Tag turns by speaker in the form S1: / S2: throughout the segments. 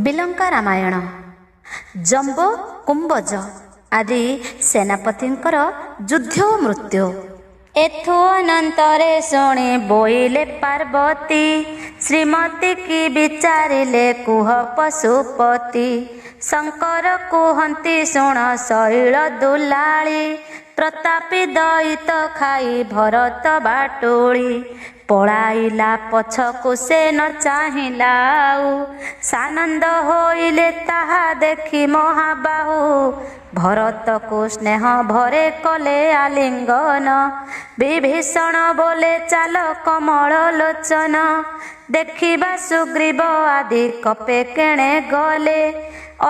S1: ବିଲଙ୍କା ରାମାୟଣ। ଜମ୍ବ କୁମ୍ଭଜ ଆଦି ସେନାପତିଙ୍କର ଯୁଦ୍ଧ ଓ ମୃତ୍ୟୁ। ଏଥୁ ଅନନ୍ତରେ ଶୁଣି ବୋଇଲେ ପାର୍ବତୀ, ଶ୍ରୀମତୀ କି ବିଚାରିଲେ କୁହ ପଶୁପତି। ଶଙ୍କର କୁହନ୍ତି ଶୁଣ ଶୈଳ ଦୁଲାଳି, ପ୍ରତାପୀ ଦଇତ ଖାଇ ଭରତ ବାଟୁଳି। ପଳାଇଲା ପଛକୁ ସେ ନ ଚାହିଁଲା ଆଉ, ସାନନ୍ଦ ହୋଇଲେ ତାହା ଦେଖି ମହାବାହୁ। ଭରତକୁ ସ୍ନେହ ଭରେ କଲେ ଆଲିଙ୍ଗନ, ବିଭୀଷଣ ବୋଲେ ଚାଲ କମଳ ଲୋଚନ। ଦେଖିବା ସୁଗ୍ରୀବ ଆଦି କପେ କେଣେ ଗଲେ,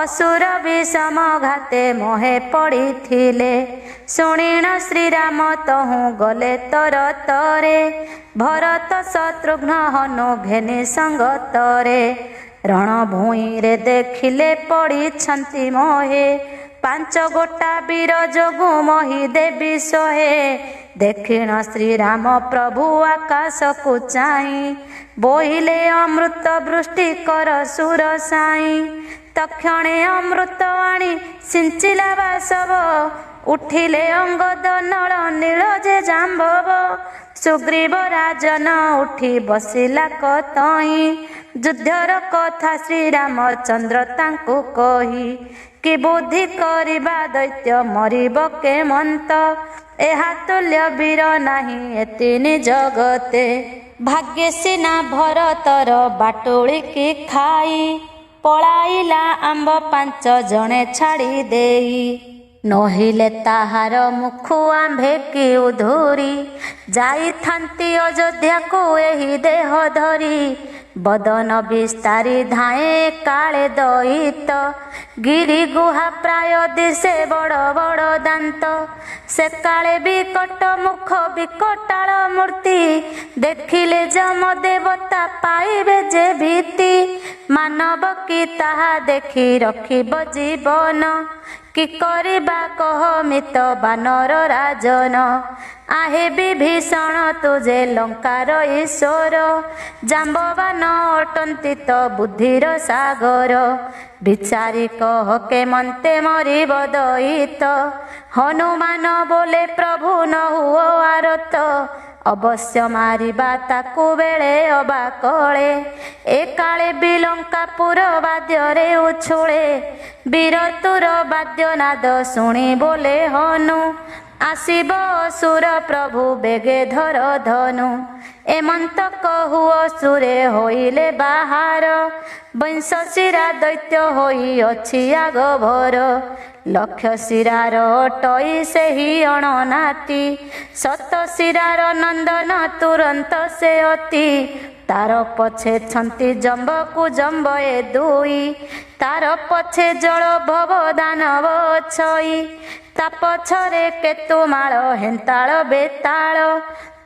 S1: ଅସୁର ବିଷମ ଘାତେ ମୋହେ ପଡ଼ିଥିଲେ। ଶୁଣିଣ ଶ୍ରୀରାମ ତହୁଁ ଗଲେ ତରତରେ, ଭରତ ଶତ୍ରୁଘ୍ନ ହନୁ ଘେନି ସଙ୍ଗତରେ। ରଣଭୂଇଁରେ ଦେଖିଲେ ପଡ଼ିଛନ୍ତି ମୋହେ, ପାଞ୍ଚ ଗୋଟା ବୀର ଯୋଗୁ ମହି ଦେବୀ ସୋହେ। ଦେଖିଣ ଶ୍ରୀରାମ ପ୍ରଭୁ ଆକାଶକୁ ଚାହିଁ, ବୋହିଲେ ଅମୃତ ବୃଷ୍ଟି କର ସୁର ସାଇଁ। ତକ୍ଷଣେ ଅମୃତ ଆଣି ସିଞ୍ଚିଲା ବାସବ, ଉଠିଲେ ଅଙ୍ଗଦ ନଳ ନୀଳ ଯେ ଜାମ୍ବବ। ସୁଗ୍ରୀବ ରାଜନ ଉଠି ବସିଲା କତଇଁ, ଯୁଦ୍ଧର କଥା ଶ୍ରୀରାମଚନ୍ଦ୍ର ତାଙ୍କୁ କହି। କି ବୁଦ୍ଧି କରିବା ଦୈତ୍ୟ ମରିବ କେମନ୍ତ, ଏହା ତୁଲ୍ୟ ବୀର ନାହିଁ ଏ ତିନି ଜଗତେ। ଭାଗ୍ୟେ ସିନା ଭରତର ବାଟୁଳିକି ଖାଇ, ପଳାଇଲା ଆମ୍ବ ପାଞ୍ଚ ଜଣେ ଛାଡ଼ି ଦେଇ। ନୋହିଲେ ତାହାର ମୁଖୁ ଆମ୍ଭେ କି ଉଧୁରି, ଯାଇଥାନ୍ତି ଅଯୋଧ୍ୟାକୁ ଏହି ଦେହ ଧରି। ବଦନ ବିସ୍ତାରି ଧାଏଁ କାଳେ ଦଇତ, ଗିରି ଗୁହା ପ୍ରାୟ ଦିଶେ ବଡ଼ ବଡ଼ ଦାନ୍ତ। ସେ କାଳେ ବିକଟ ମୁଖ ବିକଟାଳ ମୂର୍ତ୍ତି, ଦେଖିଲେ ଯମ ଦେବତା ପାଇବେ ଯେ ଭୀତି। ମାନବ କି ତାହା ଦେଖି ରଖିବ ଜୀବନ, କି କରିବା କହ ମିତ ବାନର ରାଜନ। ଆହେ ବିଭୀଷଣ ତୁ ଯେ ଲଙ୍କାର ଈଶ୍ୱର, ଜାମ୍ବବାନ ଅଟନ୍ତି ତ ବୁଦ୍ଧିର ସାଗର। ବିଚାରି କହ କେମନ୍ତେ ମରିବ ଦଇତ, ହନୁମାନ ବୋଲେ ପ୍ରଭୁ ନ ହୁଅ ଆରତ। ଅବଶ୍ୟ ମାରିବା ତାକୁ ବେଳେ ଅବା କଳେ, ଏ କାଳେ ବିଲଙ୍କାପୁର ବାଦ୍ୟରେ ଉଛୁଳେ। ବୀର ତୁର ବାଦ୍ୟନାଦ ଶୁଣି ବୋଲେ ହନୁ, ଆସିବ ଅସୁର ପ୍ରଭୁ ବେଗେ ଧର ଧନୁ। ଏମନ୍ତ କହୁ ଅସୁରେ ହୋଇଲେ ବାହାର, ବଂଶ ଶିରା ଦୈତ୍ୟ ହୋଇ ଅଛି ଆଗଭର। ଲକ୍ଷ ଶିରାର ଅଟଇ ସେହି ଅଣନାତି, ଶତ ଶିରାର ନନ୍ଦନ ତୁରନ୍ତ ସେ ଅତି। ତାର ପଛେ ଛନ୍ତି ଜମ୍ବକୁ ଜମ୍ବ ଏ ଦୁଇ, ତାର ପଛେ ଜଳ ଭବ ଦାନବ ଅଛଇ। ତା ପଛରେ କେତୁ ମାଳ ହେନ୍ତାଳ ବେତାଳ,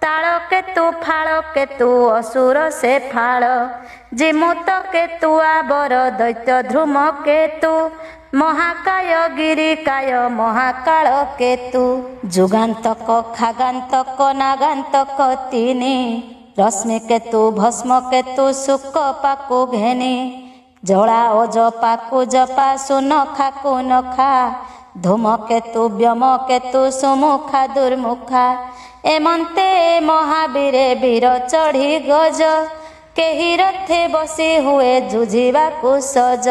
S1: ତାଳ କେତୁ ଫାଳ କେତୁ ଅସୁର ସେ ଫାଳ। ଜିମୁତ କେତୁ ଆବର ଦୈତ୍ୟ ଧ୍ରୁମ କେତୁ, ମହାକାୟ ଗିରିକାୟ ମହାକାଳ କେତୁ। ଯୁଗାନ୍ତକ ଖାଗାନ୍ତକ ନାଗାନ୍ତକ ତିନି, ରଶ୍ମି କେତୁ ଭସ୍ମ କେତୁ ଶୁକ ପାକୁ ଘେନି। ଜଳା ଓଜ ପାକୁ ଜପା ସୁନଖାକୁ ନଖା, ଧୂମ କେତୁ ବ୍ୟମ କେତୁ ସୁମୁଖା ଦୁର୍ମୁଖା। ଏମନ୍ତେ ମହାବୀରେ ବୀର ଚଢ଼ି ଗଜ, କେହି ରଥେ ବସି ହୁଏ ଯୁଝିବାକୁ ସଜ।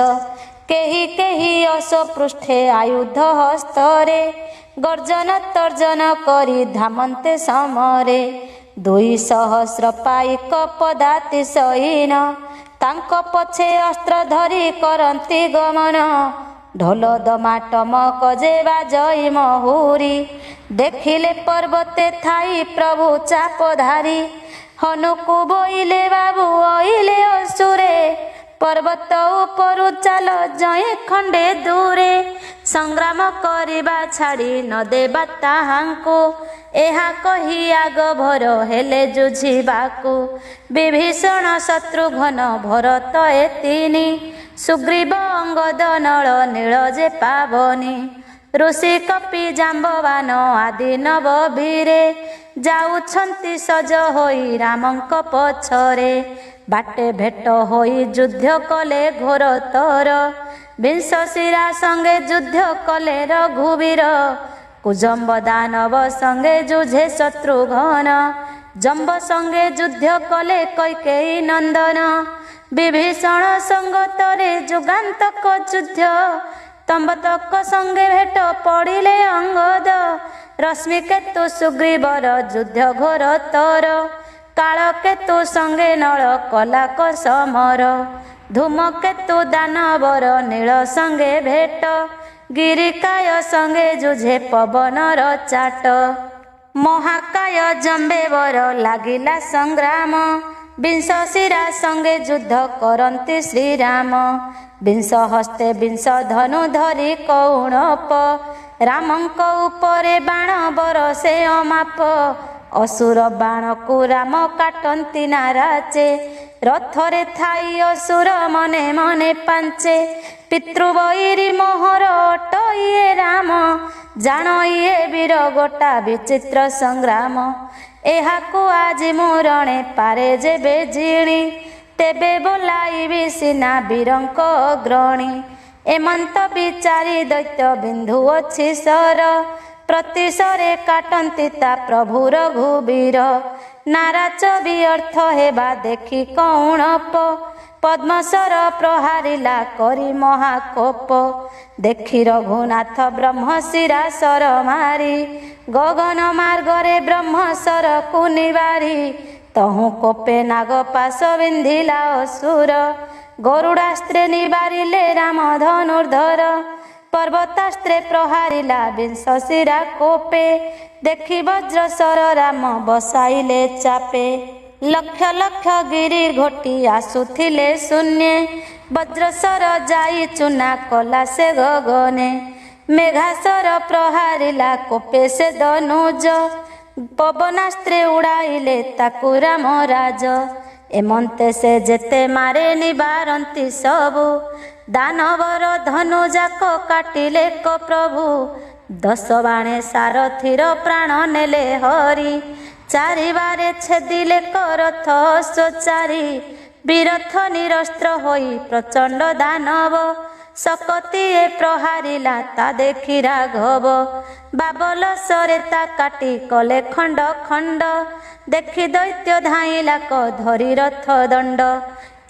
S1: କେହି କେହି ଅଶ୍ୱପୃଷ୍ଠେ ଆୟୁଧ ହସ୍ତରେ, ଗର୍ଜନ ତର୍ଜନ କରି ଧାମନ୍ତେ ସମରେ। 200 ପାଇକ ପଦାତି ସୈନ, ତାଙ୍କ ପଛେ ଅସ୍ତ୍ର ଧରି କରନ୍ତି ଗମନ। ଢୋଲ ଦମାଟମକ ଯେ ବାଜଇ ମହୁରି, ଦେଖିଲେ ପର୍ବତେ ଥାଇ ପ୍ରଭୁ ଚାପଧାରି। ହନୁକୁ ବୋଇଲେ ବାବୁ ଅଇଲେ ଅସୁରେ, ପର୍ବତ ଉପରୁ ଚାଲ ଜଇଁ ଖଣ୍ଡେ ଦୂରେ। ସଂଗ୍ରାମ କରିବା ଛାଡ଼ି ନ ଦେବା ତାହାଙ୍କୁ, ଏହା କହି ଆଗଭର ହେଲେ ଯୁଝିବାକୁ। ବିଭୀଷଣ ଶତ୍ରୁଘ୍ନ ଭରତ ଏ ତିନି, ସୁଗ୍ରୀବ ଅଙ୍ଗଦ ନଳ ନୀଳ ଯେ ପାବନି। ଋଷି କପି ଜାମ୍ବବାନ ଆଦି ନବ ବୀରେ, ଯାଉଛନ୍ତି ସଜ ହୋଇ ରାମଙ୍କ ପଛରେ। ବାଟେ ଭେଟ ହୋଇ ଯୁଦ୍ଧ କଲେ ଘୋରତର। ବିଂଶ ଶିରା ସଙ୍ଗେ ଯୁଦ୍ଧ କଲେ ରଘୁବୀର। କୁଜମ୍ବ ଦାନବ ସଙ୍ଗେ ଯୁଝେ ଶତ୍ରୁଘ୍ନ। ଜମ୍ବ ସଙ୍ଗେ ଯୁଦ୍ଧ କଲେ କୈକେୟୀ ନନ୍ଦନ। ବିଭୀଷଣ ସଙ୍ଗତରେ ଯୁଗାନ୍ତକ ଯୁଦ୍ଧ। ତମ୍ବତକ ସଙ୍ଗେ ଭେଟ ପଡ଼ିଲେ ଅଙ୍ଗଦ। ରଶ୍ମିକେତୁ ସୁଗ୍ରୀବର ଯୁଦ୍ଧ ଘୋରତର। କାଳକେତୁ ସଙ୍ଗେ ନଳ କଲାକ ସମର। ଧୂମକେତୁ ଦାନବର ନୀଳ ସଙ୍ଗେ ଭେଟ। ଗିରିକାୟ ସଙ୍ଗେ ଯୁଝେ ପବନର ଚାଟ। ମହାକାୟ ଜମ୍ବେବର ଲାଗିଲା ସଂଗ୍ରାମ। ବିଂଶ ଶିରା ସଙ୍ଗେ ଯୁଦ୍ଧ କରନ୍ତି ଶ୍ରୀରାମ। ବିଂଶ ହସ୍ତେ ବିଂଶ ଧନୁ ଧରି କୌଣପ। ରାମଙ୍କ ଉପରେ ବାଣ ବରଷେ ଅମାପ। ଅସୁର ବାଣକୁ ରାମ କାଟନ୍ତି ନାରାଚେ। ରଥରେ ଥାଇ ଅସୁର ମନେ ମନେ ପାଞ୍ଚେ। ପିତୃବୈରୀ ମୋହର ଅଟ ଇଏ ରାମ। ଜାଣ ଇଏ ବୀର ଗୋଟା ବିଚିତ୍ର ସଂଗ୍ରାମ। ଏହାକୁ ଆଜି ମୁଁ ରଣେ ପାରେ ଯେବେ ଜିଣି। ତେବେ ବୋଲାଇବି ସିନା ବୀରଙ୍କ ଅଗ୍ରଣୀ। ଏମନ୍ତ ବିଚାରି ଦୈତ୍ୟ ବିନ୍ଧୁ ଅଛି ସର। ପ୍ରତିଶରେ କାଟନ୍ତି ତା ପ୍ରଭୁ ରଘୁବୀର। ନାରାଚ ବିଅର୍ଥ ହେବା ଦେଖି କୌଣପ। ପଦ୍ମସର ପ୍ରହାରିଲା କରି ମହାକୋପ। ଦେଖି ରଘୁନାଥ ବ୍ରହ୍ମଶିରା ସର ମାରି। ଗଗନ ମାର୍ଗରେ ବ୍ରହ୍ମଶରକୁ ନିବାରି। ତହୁଁ କୋପେ ନାଗ ପାଶ ବିନ୍ଧିଲା ଅସୁର। ଗରୁଡ଼ାସ୍ତ୍ରେ ନିବାରିଲେ ରାମ ଧନୁର୍ଦ୍ଧର। ପର୍ବତାସ୍ତ୍ରେ ପ୍ରହାରିଲା ବିଂଶ ଶିରା କୋପେ। ଦେଖି ବଜ୍ରଶର ରାମ ବସାଇଲେ ଚାପେ। ଲକ୍ଷ ଲକ୍ଷ ଗିରି ଘୋଟି ଆସୁଥିଲେ ଶୂନ୍ୟେ। ବଜ୍ରଶର ଯାଇ ଚୁନା କଲା ସେ ଗଗନେ। ମେଘାସର ପ୍ରହାରିଲା କୋପେ ସେ ଧନୁଜ। ପବନାସ୍ତ୍ରେ ଉଡ଼ାଇଲେ ତାକୁ ରାମ ରାଜ। ଏମନ୍ତେ ସେ ଯେତେ ମାରେ ନିବାରନ୍ତି ସବୁ। ଦାନବର ଧନୁ ଯାକ କାଟିଲେ କ ପ୍ରଭୁ। 10 ବାଣେ ସାରଥିର ପ୍ରାଣ ନେଲେ ହରି। ଚାରିବାରେ ଛେଦିଲେ କ ରଥ ଅଶ୍ୱଚାରୀ। ବିରଥ ନିରସ୍ତ୍ର ହୋଇ ପ୍ରଚଣ୍ଡ ଦାନବ। ଶକତିଏ ପ୍ରହାରିଲା ତା ଦେଖି ରାଘବ। ବାବଲ ସରେ ତା କାଟି କଲେ ଖଣ୍ଡ ଖଣ୍ଡ। ଦେଖି ଦୈତ୍ୟ ଧାଇଁଲା କ ଧରି ରଥ ଦଣ୍ଡ।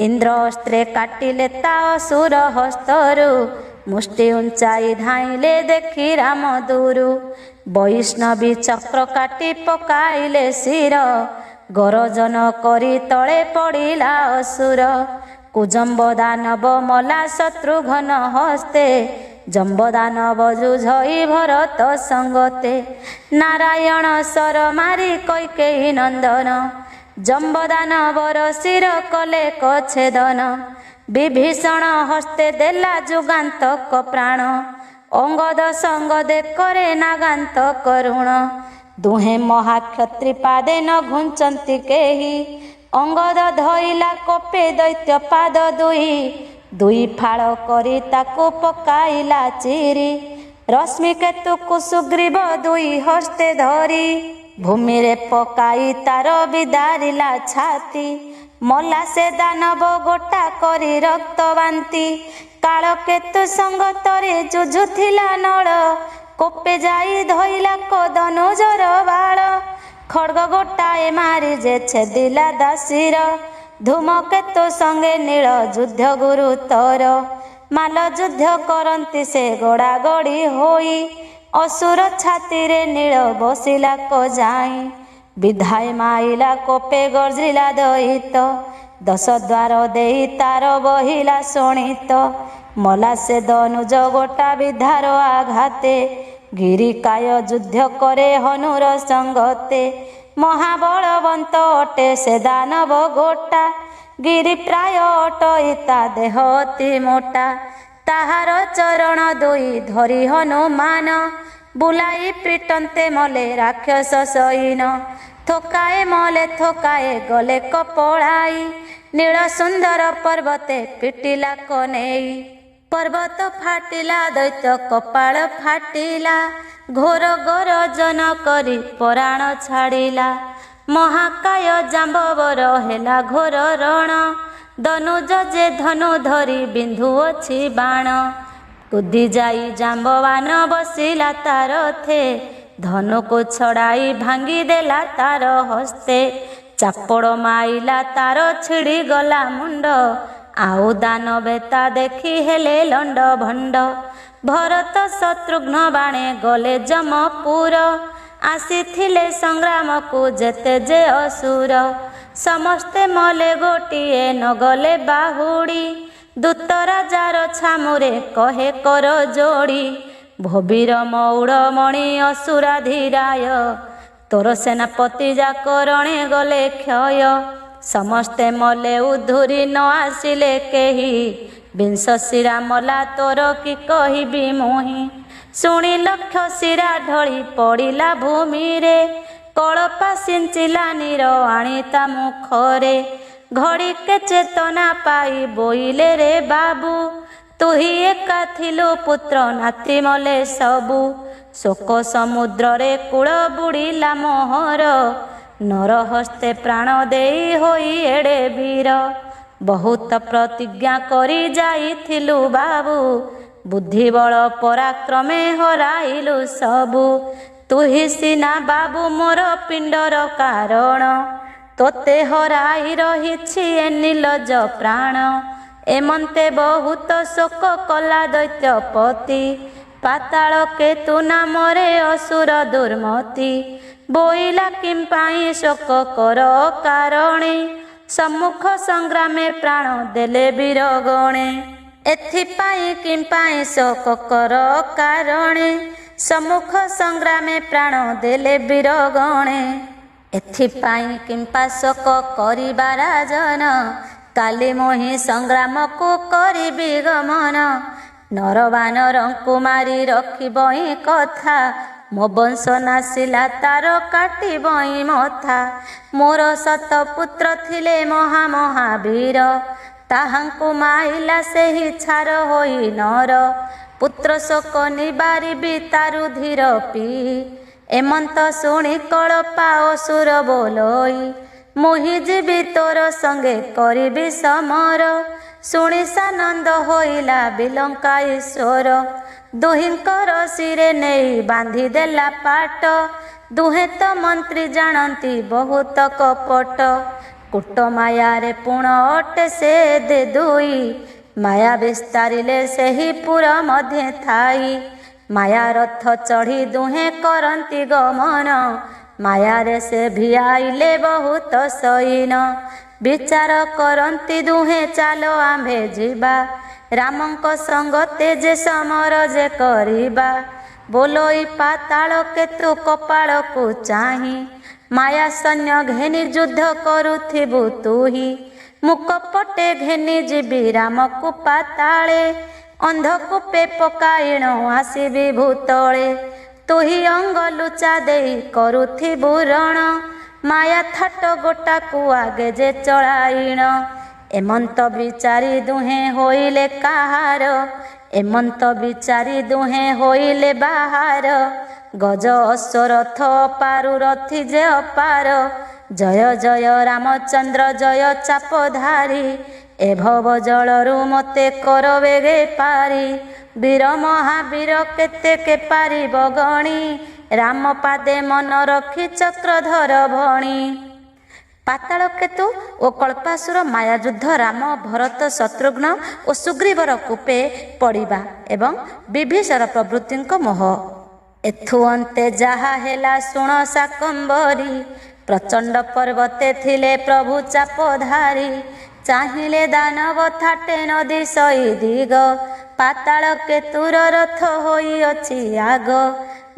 S1: ଇନ୍ଦ୍ର ଅସ୍ତ୍ରେ କାଟିଲେ ତା ଅସୁର ହସ୍ତରୁ। ମୁଷ୍ଟି ଉଞ୍ଚାଇ ଧାଇଁଲେ ଦେଖି ରାମ ଦୂରୁ। ବୈଷ୍ଣବୀ ଚକ୍ର କାଟି ପକାଇଲେ ଶିର। ଗରଜନ କରି ତଳେ ପଡ଼ିଲା ଅସୁର। କୁଜମ୍ବ ଦାନବ ମଲା ଶତ୍ରୁଘ୍ନ ହସ୍ତେ। ଜମ୍ବ ଦାନବ ଯୁଝଇ ଭରତ ସଙ୍ଗତେ। ନାରାୟଣ ସର ମାରି କୈକେୟୀ ନନ୍ଦନ। ଜମ୍ବ ଦାନବର ଶିର କଲେ କ ଛେଦନ। ବିଭୀଷଣ ହସ୍ତେ ଦେଲା ଯୁଗାନ୍ତକ ପ୍ରାଣ। ଅଙ୍ଗଦ ସଙ୍ଗ ଦେଖରେ ନାଗାନ୍ତ କରୁଣ। ଦୁହେଁ ମହାକ୍ଷତ୍ରୀ ପାଦେ ନ ଘୁଞ୍ଚନ୍ତି କେହି। ଅଙ୍ଗଦ ଧଇଲା କୋପେ ଦୈତ୍ୟ ପାଦ ଦୁଇ। ଦୁଇ ଫାଳ କରି ତାକୁ ପକାଇଲା ଚିରି। ରଶ୍ମିକେତୁକୁ ସୁଗ୍ରୀବ ଦୁଇ ହସ୍ତେ ଧରି। ଭୂମିରେ ପକାଇ ତାର ବିଦାରିଲା ଛାତି। ମଲା ସେ ଦାନବ ଗୋଟା କରି ରକ୍ତ ବାନ୍ତି। କାଳକେତୁ ସଙ୍ଗତରେ ଯୁଝୁଥିଲା ନଳ। କୋପେ ଯାଇ ଧଇଲା କ ଧନୁଜର ବାଳ। ଖଡ୍ଗ ଗୋଟାଏ ମାରି ଯେ ଛେଦିଲା ଦାସୀର। ଧୂମକେତୁ ସଙ୍ଗେ ନୀଳ ଯୁଦ୍ଧ ଗୁରୁତର। ମାଲ ଯୁଦ୍ଧ କରନ୍ତି ସେ ଗଡ଼ା ଗଡ଼ି ହୋଇ। ଅସୁର ଛାତିରେ ନୀଳ ବସିଲା କ ଯାଇ। ବିଧାୟ ମାଇଲା କୋପେ ଗର୍ଜିଲା ଦଇତ। 10 ଦ୍ୱାର ଦେଇ ତାର ବହିଲା ଶୋଣିତ। ମଲା ସେ ଧନୁଜ ଗୋଟା ବିଧାର ଆଘାତେ। ଗିରିକାୟ ଯୁଦ୍ଧ କରେ ହନୁର ସଙ୍ଗତେ। ମହାବଳବନ୍ତ ଅଟେ ସେ ଦାନବ ଗୋଟା। ଗିରି ପ୍ରାୟ ଅଟଇ ତା ଦେହ ଅତି ମୋଟା। ତାହାର ଚରଣ ଦୁଇ ଧରି ହନୁମାନ। ବୁଲାଇ ପିଟନ୍ତେ ମଲେ ରାକ୍ଷସ ସୈନ। ଥୋକାଏ ମଲେ ଥୋକାଏ ଗଲେ କ ପଳାଇ। ନୀଳ ସୁନ୍ଦର ପର୍ବତେ ପିଟିଲା କ ନେଇ। ପର୍ବତ ଫାଟିଲା ଦୈତ୍ୟ କପାଳ ଫାଟିଲା। ଘୋର ଗରଜନ କରି ପରାଣ ଛାଡ଼ିଲା। ମହାକାୟ ଜାମ୍ବବର ହେଲା ଘୋର ରଣ। ଧନୁଜ ଯେ ଧନୁ ଧରି ବିନ୍ଧୁଅଛି ବାଣ। କୁଦି ଯାଇ ଜାମ୍ବବାନ ବସିଲା ତାର ଥେ। ଧନୁକୁ ଛଡ଼ାଇ ଭାଙ୍ଗିଦେଲା ତାର ହସ୍ତେ। ଚାପଡ଼ ମାଇଲା ତାର ଛିଡ଼ିଗଲା ମୁଣ୍ଡ। ଆଉ ଦାନବେ ତା ଦେଖି ହେଲେ ଲଣ୍ଡ ଭଣ୍ଡ। ଭରତ ଶତ୍ରୁଘ୍ନ ବାଣେ ଗଲେ ଯମପୁର। ଆସିଥିଲେ ସଂଗ୍ରାମକୁ ଯେତେ ଯେ ଅସୁର। ସମସ୍ତେ ମଲେ ଗୋଟିଏ ନଗଲେ ବାହୁଡ଼ି। ଦୂତ ରାଜାର ଛାମୁରେ କହେ କର ଯୋଡ଼ି। ଭବିର ମଉଡ଼ ମଣି ଅସୁରାଧିରାୟ। ତୋର ସେନାପତି ଯାକ ରଣେ ଗଲେ କ୍ଷୟ। ସମସ୍ତେ ମଲେ ଉଧୁରି ନ ଆସିଲେ କେହି। ବିଂଶ ଶିରା ମଲା ତୋର କି କହିବି ମୁହିଁ। ଶୁଣି ଲକ୍ଷ ଶିରା ଢଳି ପଡ଼ିଲା ଭୂମିରେ। କଳପା ସିଞ୍ଚିଲା ନୀର ଆଣି ତା ମୁଖରେ। ଘଡ଼ିକେ ଚେତନା ପାଇ ବୋଇଲେ ରେ ବାବୁ। ତୁହି ଏକା ଥିଲୁ ପୁତ୍ର ନାତି ମଲେ ସବୁ। ଶୋକ ସମୁଦ୍ରରେ କୂଳ ବୁଡ଼ିଲା ମୋହର। ନର ହସ୍ତେ ପ୍ରାଣ ଦେଇ ହୋଇ ଏଡ଼େ ବୀର। ବହୁତ ପ୍ରତିଜ୍ଞା କରି ଯାଇଥିଲୁ ବାବୁ। ବୁଦ୍ଧିବଳ ପରାକ୍ରମେ ହରାଇଲୁ ସବୁ। ତୁହି ସିନା ବାବୁ ମୋର ପିଣ୍ଡର କାରଣ। ତୋତେ ହରାଇ ରହିଛି ଏ ନିର୍ଲଜ ପ୍ରାଣ। ଏମନ୍ତେ ବହୁତ ଶୋକ କଲା ଦୈତ୍ୟପତି। ପାତାଳ କେତୁ ନାମରେ ଅସୁର ଦୁର୍ମତି। ବୋଇଲା କିମ୍ପାଇଁ ଶୋକ କର କାରଣେ। ସମ୍ମୁଖ ସଂଗ୍ରାମେ ପ୍ରାଣ ଦେଲେ ବୀରଗଣେ। ଏଥିପାଇଁ କିମ୍ପାଇଁ ଶୋକ କର କାରଣେ। ସମ୍ମୁଖ ସଂଗ୍ରାମେ ପ୍ରାଣ ଦେଲେ ବୀରଗଣେ। ଏଥିପାଇଁ କିମ୍ପା ଶୋକ କରିବା ରାଜନ। କାଲି ମୋହି ସଂଗ୍ରାମକୁ କରିବି ଗମନ। ନରବାନରଙ୍କୁ ମାରି ରଖିବଇଁ କଥା। ମୋ ବଂଶ ନାସିଲା ତାର କାଟିବଇଁ ମଥା। ମୋର ଶତପୁତ୍ର ଥିଲେ ମହା ମହାବୀର। ତାହାଙ୍କୁ ମାଇଲା ସେହି ଛାର ହୋଇ ନର। ପୁତ୍ର ଶୋକ ନିବାରିବି ତାରୁ ଧୀର ପିଇ। ଏମନ୍ତ ଶୁଣି କଳପା ଅସୁର ବୋଲଇ। ମୁହିଁ ଯିବି ତୋର ସଙ୍ଗେ କରିବି ସମର। ଶୁଣି ସାନନ୍ଦ ହୋଇଲା ବିଲଙ୍କା ଈଶ୍ୱର। ଦୁହିଁଙ୍କର ଶିରେ ନେଇ ବାନ୍ଧିଦେଲା ପାଟ। ଦୁହେଁ ତ ମନ୍ତ୍ରୀ ଜାଣନ୍ତି ବହୁତ କପଟ। କୁଟ ମାୟାରେ ପୁଣ ଅଟେ ସେ ଦେ ଦୁଇ। ମାୟା ବିସ୍ତାରିଲେ ସେହି ପୁର ମଧ୍ୟେ ଥାଇ। ମାୟା ରଥ ଚଢ଼ି ଦୁହେଁ କରନ୍ତି ଗମନ। ମାୟାରେ ସେ ଭିଆଇଲେ ବହୁତ ସଇନ। ବିଚାର କରନ୍ତି ଦୁହେଁ ଚାଲ ଆମ୍ଭେ ଯିବା। ରାମଙ୍କ ସଙ୍ଗତେ ଯେ ସମର ଯେ କରିବା। ବୋଲୋଇ ପାତାଳ କେତୁ କପାଳକୁ ଚାହିଁ। ମାୟା ସୈନ୍ୟ ଘେନି ଯୁଦ୍ଧ କରୁଥିବୁ ତୁହି। ମୁଁ କପଟେ ଘେନି ଯିବି ରାମକୁ ପାତାଳେ। ଅନ୍ଧକୂପେ ପକାଇଣ ଆସିବି ଭୂତଳେ। ତୁହି ଅଙ୍ଗ ଲୁଚା ଦେଇ କରୁଥିବୁ ରଣ। ମାୟା ଥାଟ ଗୋଟାକୁ ଆଗେ ଯେ ଚଳାଇଣ। ଏମନ୍ତ ବିଚାରି ଦୁହେଁ ହୋଇଲେ କାହାର। ଏମନ୍ତ ବିଚାରି ଦୁହେଁ ହୋଇଲେ ବାହାର। ଗଜ ଅଶ୍ୱରଥ ପାରୁ ରଥି ଯେ ଅପାର। ଜୟ ଜୟ ରାମଚନ୍ଦ୍ର ଜୟ ଚାପଧାରୀ। ଏ ଭବ ଜଳରୁ ମୋତେ କର ବେଗେ ପାରି। ବୀର ମହାବୀର କେତେ କେ ପାରିବ ଗଣି। ରାମ ପାଦେ ମନ ରଖି ଚକ୍ରଧର ଭଣି। ପାତାଳ କେତୁ ଓ କଳ୍ପାସୁର ମାୟାଯୁଦ୍ଧ ରାମ ଭରତ ଶତ୍ରୁଘ୍ନ ଓ ସୁଗ୍ରୀବର କୂପେ ପଡ଼ିବା ଏବଂ ବିଭୀଷଣ ପ୍ରଭୃତିଙ୍କ ମୋହ। ଏଥୁ ଅନ୍ତେ ଯାହା ହେଲା ଶୁଣ ଶାକମ୍ଭରୀ। ପ୍ରଚଣ୍ଡ ପର୍ବତେ ଥିଲେ ପ୍ରଭୁ ଚାପଧାରୀ। ଚାହିଁଲେ ଦାନବ ଥାଟେ ନଦୀ ସଇ ଦିଗ। ପାତାଳ କେତୁର ରଥ ହୋଇଅଛି ଆଗ।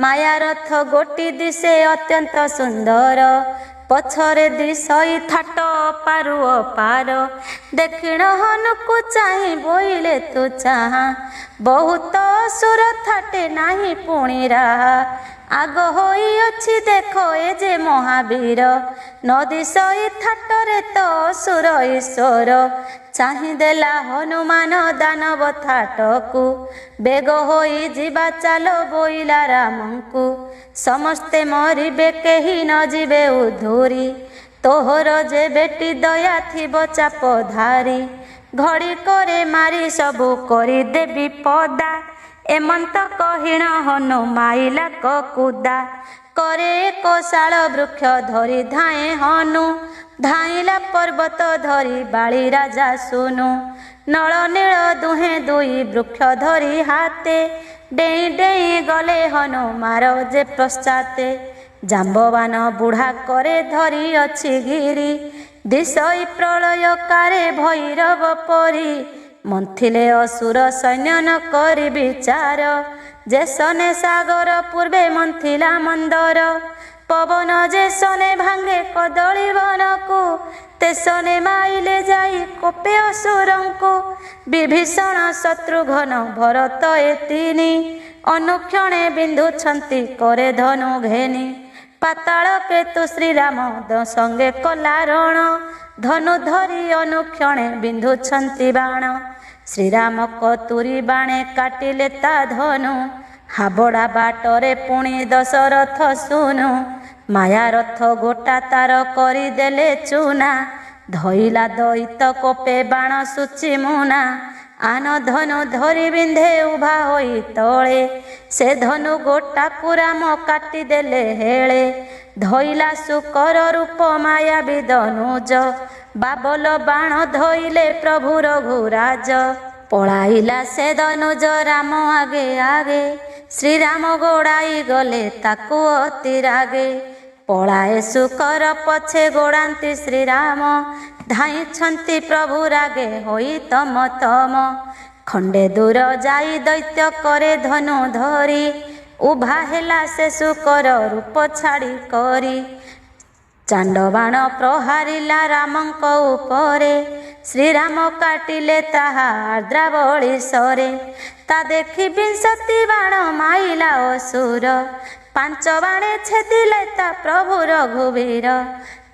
S1: ମାୟା ରଥ ଗୋଟି ଦିଶେ ଅତ୍ୟନ୍ତ ସୁନ୍ଦର। ପଛରେ ଦିଶଇ ଥାଟ ଅପାରୁ ଅପାର। ଦକ୍ଷିଣ ହନୁକୁ ଚାହିଁ ବୋଇଲେ ତୁ ଚାହା। ବହୁତ ଅସୁର ଥାଟେ ନାହିଁ ପୁଣି ରାହା। ଆଗ ହୋଇଅଛି ଦେଖ ଏ ଯେ ମହାବୀର, ନଦୀ ସହି ଥାଟରେ ତ ଅସୁର ଈଶ୍ୱର। ଚାହିଁଦେଲା ହନୁମାନ ଦାନବ ଥାଟକୁ, ବେଗ ହୋଇ ଯିବା ଚାଲ ବୋଇଲା ରାମଙ୍କୁ। ସମସ୍ତେ ମରିବେ କେହି ନ ଯିବେ ଉଧୁରି, ତୋହର ଯେ ବେଟି ଦୟା ଥିବ ଚାପ ଧାରି। ଘଡ଼ିକରେ ମାରି ସବୁ କରିଦେବି ପଦା, ଏମନ୍ତ କହିଣ ହନୁ ମାଇଲା କକୁଦା। କରେ ଏକ ଶାଳ ବୃକ୍ଷ ଧରି ଧାଏଁ ହନୁ, ଧାଇଁଲା ପର୍ବତ ଧରି ବାଳି ରାଜା ଶୁନୁ। ନଳ ନୀଳ ଦୁହେଁ ଦୁଇ ବୃକ୍ଷ ଧରି ହାତେ, ଡେଇଁ ଡେଇଁ ଗଲେ ହନୁ ମାର ଯେ ପଶ୍ଚାତେ। ଜାମ୍ବବାନ ବୁଢ଼ା କରେ ଧରି ଅଛି ଗିରି, ଦିଶଇ ପ୍ରଳୟକାରେ ଭୈରବ ପରି। ମନ୍ଥିଲେ ଅସୁର ସୈନ୍ୟ ନ କରି ବିଚାର, ଯେ ସନେ ସାଗର ପୂର୍ବେ ମନ୍ଥିଲା ମନ୍ଦର। ପବନ ଯେ ସନେ ଭାଙ୍ଗେ କଦଳୀ ବନକୁ, ତେସନେ ମାଇଲେ ଯାଇ କୋପେ ଅସୁରଙ୍କୁ। ବିଭୀଷଣ ଶତ୍ରୁଘ୍ନ ଭରତ ଏ ତିନି, ଅନୁକ୍ଷଣେ ବିନ୍ଧୁଛନ୍ତି କରେ ଧନୁ ଘେନି। ପାତାଳ କେତୁ ଶ୍ରୀରାମ ସଙ୍ଗେ କଲା ରଣ, ଧନୁ ଧରି ଅନୁକ୍ଷଣେ ବିନ୍ଧୁଛନ୍ତି ବାଣ। ଶ୍ରୀରାମ କତୁରୀ ବାଣେ କାଟିଲେ ତା ଧନୁ, ହାବଡ଼ା ବାଟରେ ପୁଣି ଦଶରଥ ଶୁନୁ। ମାୟା ରଥ ଗୋଟା ତାର କରିଦେଲେ ଚୁନା, ଧଇଲା ଦଇତ କୋପେ ବାଣ ସୂଚି ମୁନା। ଆନ ଧନୁ ଧରି ବିନ୍ଧେ ଉଭା ହୋଇ ତଳେ, ସେ ଧନୁ ଗୋଟାକୁ ରାମ କାଟିଦେଲେ ହେଳେ। ଧଇଲା ଶୁକର ରୂପ ମାୟା ବିଦନୁଜ, ବାବଲ ବାଣ ଧଇଲେ ପ୍ରଭୁ ରଘୁରାଜ। ପଳାଇଲା ସେ ଦନୁଜ ରାମ ଆଗେ ଆଗେ, ଶ୍ରୀରାମ ଗୋଡ଼ାଇ ଗଲେ ତାକୁ ଅତି ରାଗେ। ପଳାଏ ଶୁକର ପଛେ ଗୋଡ଼ାନ୍ତି ଶ୍ରୀରାମ, ଧାଇଁଛନ୍ତି ପ୍ରଭୁ ରାଗେ ହୋଇ ତମ ତମ। ଖଣ୍ଡେ ଦୂର ଯାଇ ଦୈତ୍ୟ କରେ ଧନୁ ଧରି, ଉଭା ହେଲା ସେ ଶୁକର ରୂପ ଛାଡ଼ି କରି। ଚାଣ୍ଡବାଣ ପ୍ରହାରିଲା ରାମଙ୍କ ଉପରେ, ଶ୍ରୀରାମ କାଟିଲେ ତାହା ଆର୍ଦ୍ରାବଳୀ ସରେ। ତା ଦେଖି ବିଂଶତି ବାଣ ମାଇଲା ଅସୁର, ପାଞ୍ଚ ବାଣେ ଛେଦିଲେ ତା ପ୍ରଭୁ ରଘୁବୀର।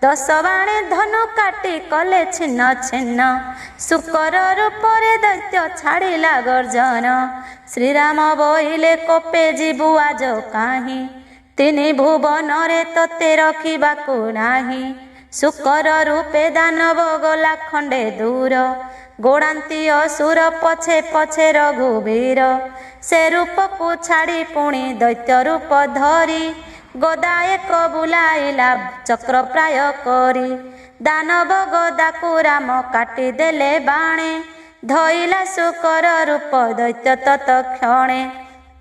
S1: 10 ବାଣେ ଧନୁ କାଟି କଲେ ଛିନ୍ନ ଛିନ୍ନ, ଶୁକର ରୂପରେ ଦୈତ୍ୟ ଛାଡ଼ିଲା ଗର୍ଜନ। ଶ୍ରୀରାମ ବୋଇଲେ କୋପେ ଯିବୁ ଆଜ କାହିଁ, ତିନି ଭୁବନରେ ତୋତେ ରଖିବାକୁ ନାହିଁ। ଶୁକର ରୂପେ ଦାନବ ଗଲା ଖଣ୍ଡେ ଦୂର, ଗୋଡ଼ାନ୍ତି ଅସୁର ପଛେ ପଛେ ରଘୁବୀର। ସେ ରୂପକୁ ଛାଡ଼ି ପୁଣି ଦୈତ୍ୟ ରୂପ ଧରି, ଗଦା ଏକ ବୁଲାଇଲା ଚକ୍ର ପ୍ରାୟ କରି। ଦାନବ ଗଦାକୁ ରାମ କାଟିଦେଲେ ବାଣେ, ଧଇଲା ଶୁକର ରୂପ ଦୈତ୍ୟ ତତକ୍ଷଣେ।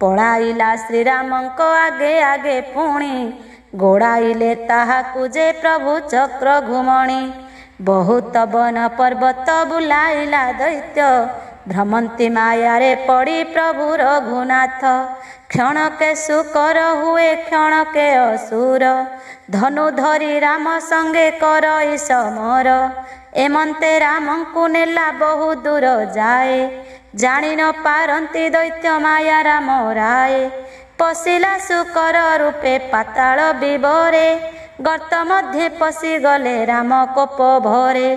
S1: ପଳାଇଲା ଶ୍ରୀରାମଙ୍କ ଆଗେ ଆଗେ ପୁଣି, ଗୋଡ଼ାଇଲେ ତାହାକୁ ଯେ ପ୍ରଭୁ ଚକ୍ର ଘୁମଣି। ବହୁତ ବନ ପର୍ବତ ବୁଲାଇଲା ଦୈତ୍ୟ, ଭ୍ରମନ୍ତି ମାୟାରେ ପଡ଼ି ପ୍ରଭୁ ରଘୁନାଥ। କ୍ଷଣକେ ଶୁକର ହୁଏ କ୍ଷଣକେ ଅସୁର, ଧନୁ ଧରି ରାମ ସଙ୍ଗେ କରଇ ସମର। ଏମନ୍ତେ ରାମଙ୍କୁ ନେଲା ବହୁ ଦୂର ଯାଏ, ଜାଣି ନ ପାରନ୍ତି ଦୈତ୍ୟ ମାୟା ରାମ ରାଏ। ପଶିଲା ଶୁକର ରୂପେ ପାତାଳ ବିବରେ, ଗର୍ତ୍ତ ମଧ୍ୟେ ପଶିଗଲେ ରାମ କୋପ ଭରେ।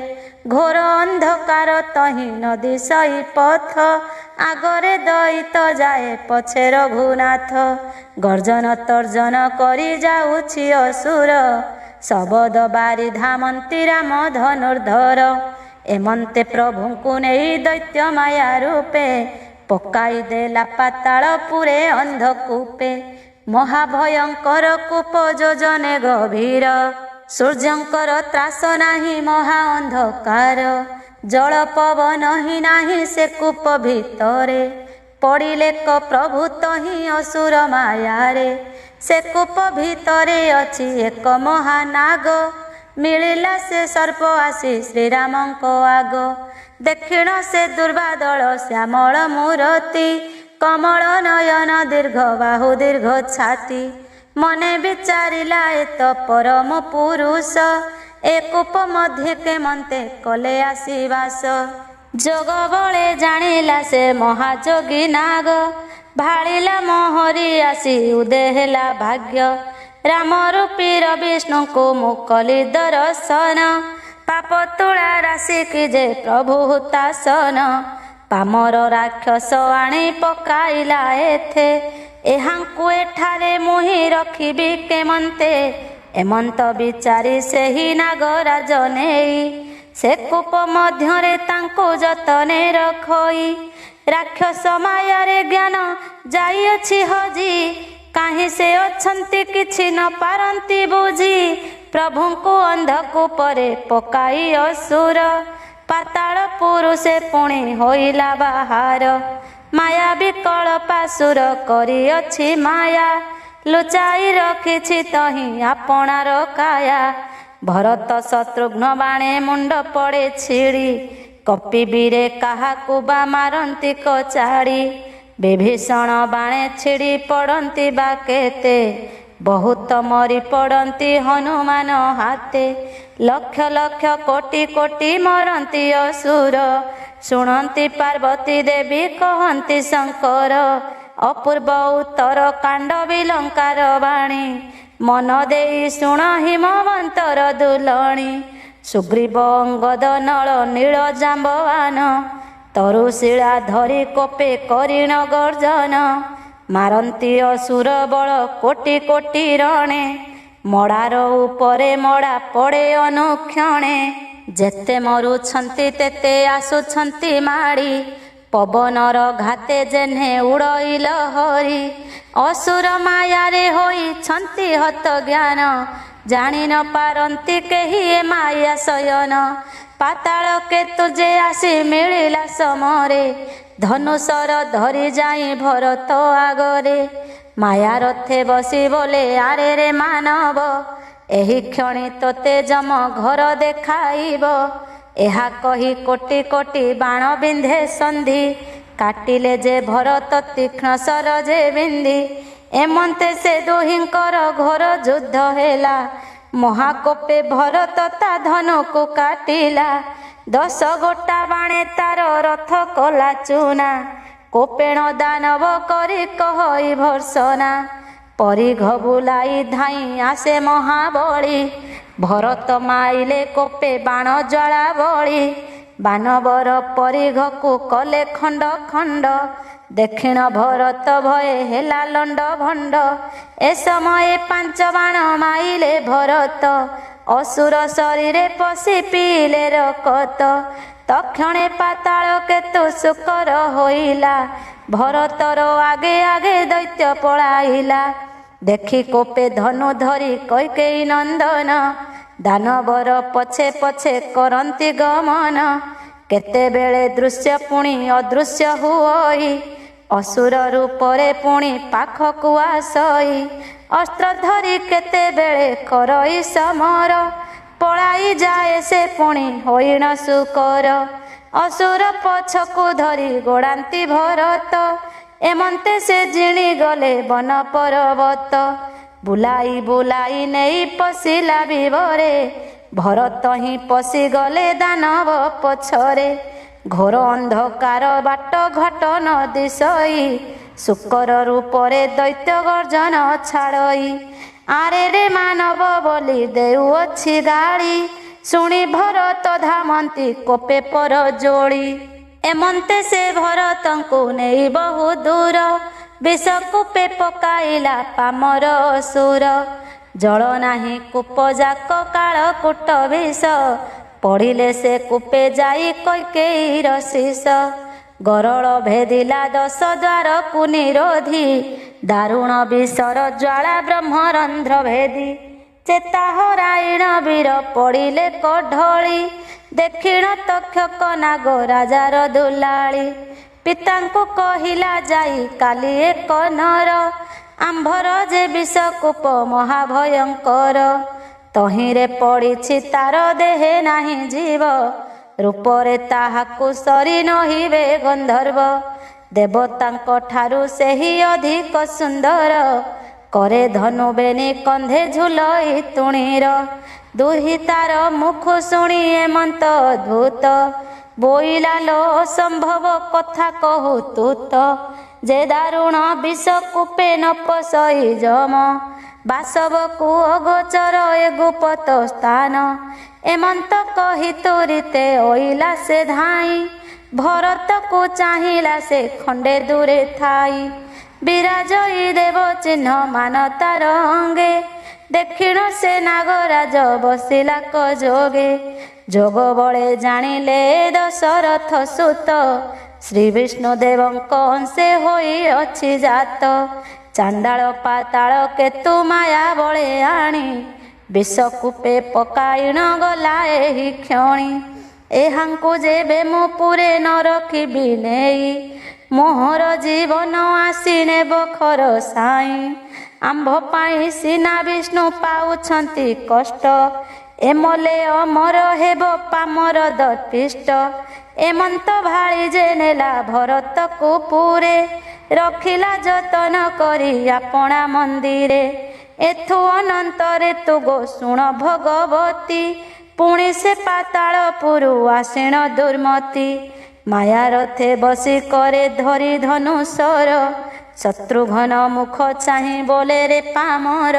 S1: ଘୋର ଅନ୍ଧକାର ତହିଁ ନଦୀ ସହି ପଥ, ଆଗରେ ଦଇତ ଯାଏ ପଛେ ରଘୁନାଥ। ଗର୍ଜନ ତର୍ଜନ କରି ଯାଉଛି ଅସୁର, ଶବଦ ବାରି ଧାମନ୍ତି ରାମ ଧନୁର୍ଧର। ଏମନ୍ତେ ପ୍ରଭୁଙ୍କୁ ନେଇ ଦୈତ୍ୟ ମାୟା ରୂପେ, ପକାଇ ଦେଲା ପାତାଳ ପୁରେ ଅନ୍ଧକୂପେ। ମହାଭୟଙ୍କର କୂପ ଯୋଜନେ ଗଭୀର, ସୂର୍ଯ୍ୟଙ୍କର ତ୍ରାସ ନାହିଁ ମହା ଅନ୍ଧକାର। ଜଳ ପବନ ହିଁ ନାହିଁ ସେ କୂପ ଭିତରେ, ପଡ଼ିଲେ କ ପ୍ରଭୁ ତହିଁ ଅସୁର ମାୟାରେ। ସେ କୂପ ଭିତରେ ଅଛି ଏକ ମହାନାଗ, ମିଳିଲା ସେ ସର୍ପ ଆସି ଶ୍ରୀରାମଙ୍କ ଆଗ। ଦେଖିଣ ସେ ଦୁର୍ବାଦଳ ଶ୍ୟାମଳ ମୂରତି, କମଳ ନୟନ ଦୀର୍ଘ ବାହୁ ଦୀର୍ଘ ଛାତି। ମନେ ବିଚାରିଲା ଏତ ପରମ ପୁରୁଷ, ଏ କୂପ ମଧ୍ୟ କେମନ୍ତେ କଲେ ଆସିବାସ। ଯୋଗ ବଳେ ଜାଣିଲା ସେ ମହାଯୋଗୀ ନାଗ, ଭାଳିଲା ମୋହରି ଆସି ଉଦେ ହେଲା ଭାଗ୍ୟ। ରାମ ରୂପୀର ବିଷ୍ଣୁଙ୍କୁ ମୁକଲି ଦର୍ଶନ। ପାପ ତୁଳା ରାଶି କି ଯେ ପ୍ରଭୁ ହୁତାସନ। ପାମର ରାକ୍ଷସ ଆଣି ପକାଇଲା ଏଥେ। ଏହାଙ୍କୁ ଏଠାରେ ମୁହିଁ ରଖିବି କେମନ୍ତେ। ଏମନ୍ତ ବିଚାରି ସେହି ନାଗରାଜ ନେଇ। ସେ କୂପ ମଧ୍ୟରେ ତାଙ୍କୁ ଯତନେ ରଖଇ। ରାକ୍ଷସ ମାୟାରେ ଜ୍ଞାନ ଯାଇଅଛି ହଜି। କାହିଁ ସେ ଅଛନ୍ତି କିଛି ନ ପାରନ୍ତି ବୁଝି। ପ୍ରଭୁଙ୍କୁ ଅନ୍ଧକୂପରେ ପକାଇ ଅସୁର। ପାତାଳ ପୁରୁ ସେ ପୁଣି ହୋଇଲା ବାହାର। ମାୟା ବିକଳପାସୁର କରିଅଛି ମାୟା। ଲୁଚାଇ ରଖିଛି ତହିଁ ଆପଣାର କାୟା। ଭରତ ଶତ୍ରୁଘ୍ନ ବାଣେ ମୁଣ୍ଡ ପଡ଼େ ଛିଡ଼ି। କପିବୀରେ କାହାକୁ ବା ମାରନ୍ତି କଚାଡ଼ି। ବିଭୀଷଣ ବାଣେ ଛିଡ଼ି ପଡ଼ନ୍ତି ବା କେତେ। ବହୁତ ମରି ପଡ଼ନ୍ତି ହନୁମାନ ହାତେ। ଲକ୍ଷ ଲକ୍ଷ କୋଟି କୋଟି ମରନ୍ତି ଅସୁର। ଶୁଣନ୍ତି ପାର୍ବତୀ ଦେବୀ କହନ୍ତି ଶଙ୍କର। ଅପୂର୍ବ ଉତ୍ତର କାଣ୍ଡ ବିଲଙ୍କାର ବାଣୀ। ମନ ଦେଇ ଶୁଣ ହିମବନ୍ତର ଦୁଲଣୀ। ସୁଗ୍ରୀବ ଅଙ୍ଗଦ ନଳ ନୀଳ ଜାମ୍ବବାନ। ତରୁଶିଳା ଧରି କୋପେ କରିଣ ଗର୍ଜନ। ମାରନ୍ତି ଅସୁର ବଳ କୋଟି କୋଟି ରଣେ। ମଡ଼ାର ଉପରେ ମଡ଼ା ପଡ଼େ ଅନୁକ୍ଷଣେ। ଯେତେ ମରୁଛନ୍ତି ତେତେ ଆସୁଛନ୍ତି ମାଡ଼ି। ପବନର ଘାତେ ଯେହ୍ନେ ଉଡ଼ଇଲ ହରି। ଅସୁର ମାୟାରେ ହୋଇଛନ୍ତି ହତ ଜ୍ଞାନ। ଜାଣି ନ ପାରନ୍ତି କେହି ଏ ମାୟା ଶୟନ। ପାତାଳ କେତୁ ଯେ ଆସି ମିଳିଲା ସମରେ। ଧନୁଶର ଧରି ଯାଇ ଭରତ ଆଗରେ। ମାୟା ରଥେ ବସି ବୋଲେ ଆରେ ରେ ମାନବ। ଏହି କ୍ଷଣି ତୋତେ ଯମ ଘର ଦେଖାଇବ। ଏହା କହି କୋଟି କୋଟି ବାଣ ବିନ୍ଧେ ସନ୍ଧି। କାଟିଲେ ଯେ ଭରତ ତୀକ୍ଷ୍ଣ ସର ଯେ ବିନ୍ଧି। ଏମନ୍ତେ ସେ ଦୁହିଁଙ୍କର ଘୋର ଯୁଦ୍ଧ ହେଲା। ମହାକୋପେ ଭରତ ତା ଧନୁକୁ କାଟିଲା। 10 ଗୋଟା ବାଣେ ତାର ରଥ କଲା ଚୁନା। କୋପେଣ ଦାନବ କରି କହଇ ଭର୍ସନା। ପରିଘ ବୁଲାଇ ଧାଇଁ ଆସେ ମହାବଳୀ। ଭରତ ମାଇଲେ କୋପେ ବାଣ ଜ୍ୱାଳା ବଳି। ବାନବର ପରିଘକୁ କଲେ ଖଣ୍ଡ ଖଣ୍ଡ। ଦେଖିଣ ଭରତ ଭୟେ ହେଲା ଲଣ୍ଡ ଭଣ୍ଡ। ଏ ସମୟେ 5 ବାଣ ମାଇଲେ ଭରତ। ଅସୁର ଶରୀରେ ପଶି ପିଇଲେ ରକତ। ତକ୍ଷଣେ ପାତାଳ କେତୁ ଶୂକର ହୋଇଲା। ଭରତର ଆଗେ ଆଗେ ଦୈତ୍ୟ ପଳାଇଲା। ଦେଖି କୋପେ ଧନୁ ଧରି କୈକେୟୀ ନନ୍ଦନ। ଦାନବର ପଛେ ପଛେ କରନ୍ତି ଗମନ। କେତେବେଳେ ଦୃଶ୍ୟ ପୁଣି ଅଦୃଶ୍ୟ ହୁଅଇ। ଅସୁର ରୂପରେ ପୁଣି ପାଖକୁ ଆସଇ। ଅସ୍ତ୍ର ଧରି କେତେବେଳେ କରଇ ସମର। ପଳାଇ ଯାଏ ସେ ପୁଣି ହୋଇଣ ଶୂକର। ଅସୁର ପଛକୁ ଧରି ଗୋଡ଼ାନ୍ତି ଭରତ। ଏମନ୍ତେ ସେ ଜିଣି ଗଲେ ବନ ପର୍ବତ। ବୁଲାଇ ବୁଲାଇ ନେଇ ପଶିଲା ବିବରେ। ଭରତ ହିଁ ପଶିଗଲେ ଦାନବ ପଛରେ। ଘୋର ଅନ୍ଧକାର ବାଟ ଘାଟ ନ ଦିଶଇ। ଶୂକର ରୂପରେ ଦୈତ୍ୟ ଗର୍ଜନ ଛାଡ଼ଇ। ଆରେ ରେ ମାନବ ବୋଲି ଦେଉଅଛି ଗାଳି। ଶୁଣି ଭରତ ଧାମନ୍ତି କୋପେ ପର ଯୋଳି। ଏମନ୍ତେ ସେ ଭରତଙ୍କୁ ନେଇ ବହୁ ଦୂର। ବିଷ କୂପେ ପକାଇଲା ପାମର ଅସୁର। ଜଳ ନାହିଁ କୂପ ଯାକ କାଳ କୂଟ ବିଷ। ପଡ଼ିଲେ ସେ କୂପେ ଯାଇ କୈକେୟୀର ଶୀଷ। ଗରଳ ଭେଦିଲା 10 ଦ୍ୱାରକୁ ନିରୋଧି। ଦାରୁଣ ବିଷର ଜ୍ୱାଳା ବ୍ରହ୍ମରନ୍ଧ୍ର ଭେଦି। ଚେତା ହରାଇଣ ବୀର ପଡ଼ିଲେ କଢଳି। ଦେଖିଣ ତକ୍ଷକ ନାଗ ରାଜାର ଦୁଲାଳି। ପିତାଙ୍କୁ କହିଲା ଯାଇ କାଲି ଏକ ନର। ଆମ୍ଭର ଯେ ବିଷ କୂପ ମହାଭୟଙ୍କର। ତହିଁରେ ପଡ଼ିଛି ତାର ଦେହେ ନାହିଁ ଜୀବ। ରୂପରେ ତାହାକୁ ସରି ନହିବେ ଗନ୍ଧର୍ବ। ଦେବତାଙ୍କ ଠାରୁ ସେହି ଅଧିକ ସୁନ୍ଦର। करे धनु बेनी कंधे झुलई तुणीर। दुही तार मुख शुणी एमंत अद्भुत। बोइला लो संभव कथा कहू तू तो। ଯେ ଦାରୁଣ ବିଷ କୂପେ ନ ପଶଇ ଯମ ବାସବକୁ ଅଗୋଚର ଏ ଗୁପତ ସ୍ଥାନ ଏମନ୍ତ କହି ତୁରିତେ ଅଇଲା ସେ ଧାଇଁ ଭରତକୁ ଚାହିଁଲା ସେ ଖଣ୍ଡେ ଦୂରେ ଥାଇ ବିରାଜଇ ଦେବ ଚିହ୍ନ ମାନ ତାର ଅଙ୍ଗେ ଦେଖିଣ ସେ ନାଗରାଜ ବସିଲା କଯୋଗେ ଯୋଗ ବଳେ ଜାଣିଲେ ଦଶରଥ ସୁତ ଶ୍ରୀ ବିଷ୍ଣୁଦେବଙ୍କ ଅଂଶେ ହୋଇଅଛି ଜାତ ଚାଣ୍ଡାଳ ପାତାଳ କେତୁ ମାୟା ବଳେ ଆଣି ବିଷ କୂପେ ପକାଇଣ ଗଲା ଏହି କ୍ଷଣି ଏହାଙ୍କୁ ଯେବେ ମୁଁ ପୁରେ ନ ରଖିବି ନେଇ ମୋହର ଜୀବନ ଆସି ନେବ ଖର ସାଇଁ ଆମ୍ଭ ପାଇଁ ସିନା ବିଷ୍ଣୁ ପାଉଛନ୍ତି କଷ୍ଟ ଏମଲେ ଅମର ହେବ ପାମର ଦର୍ପିଷ୍ଟ ଏମନ୍ତ ଭାଳି ଯେ ନେଲା ଭରତକୁ ପୁରେ ରଖିଲା ଯତନ କରି ଆପଣା ମନ୍ଦିରେ ଏଥୁ ଅନନ୍ତରେ ତୁ ଗୋ ଶୁଣ ଭଗବତୀ ପୁଣି ସେ ପାତାଳପୁରୁ ଆସିଣ ଦୁର୍ମତି ମାୟା ରଥେ ବସି କରେ ଧରି ଧନୁଷର ଶତ୍ରୁଘ୍ନ ମୁଖ ଚାହିଁ ବୋଲେ ରେ ପାମର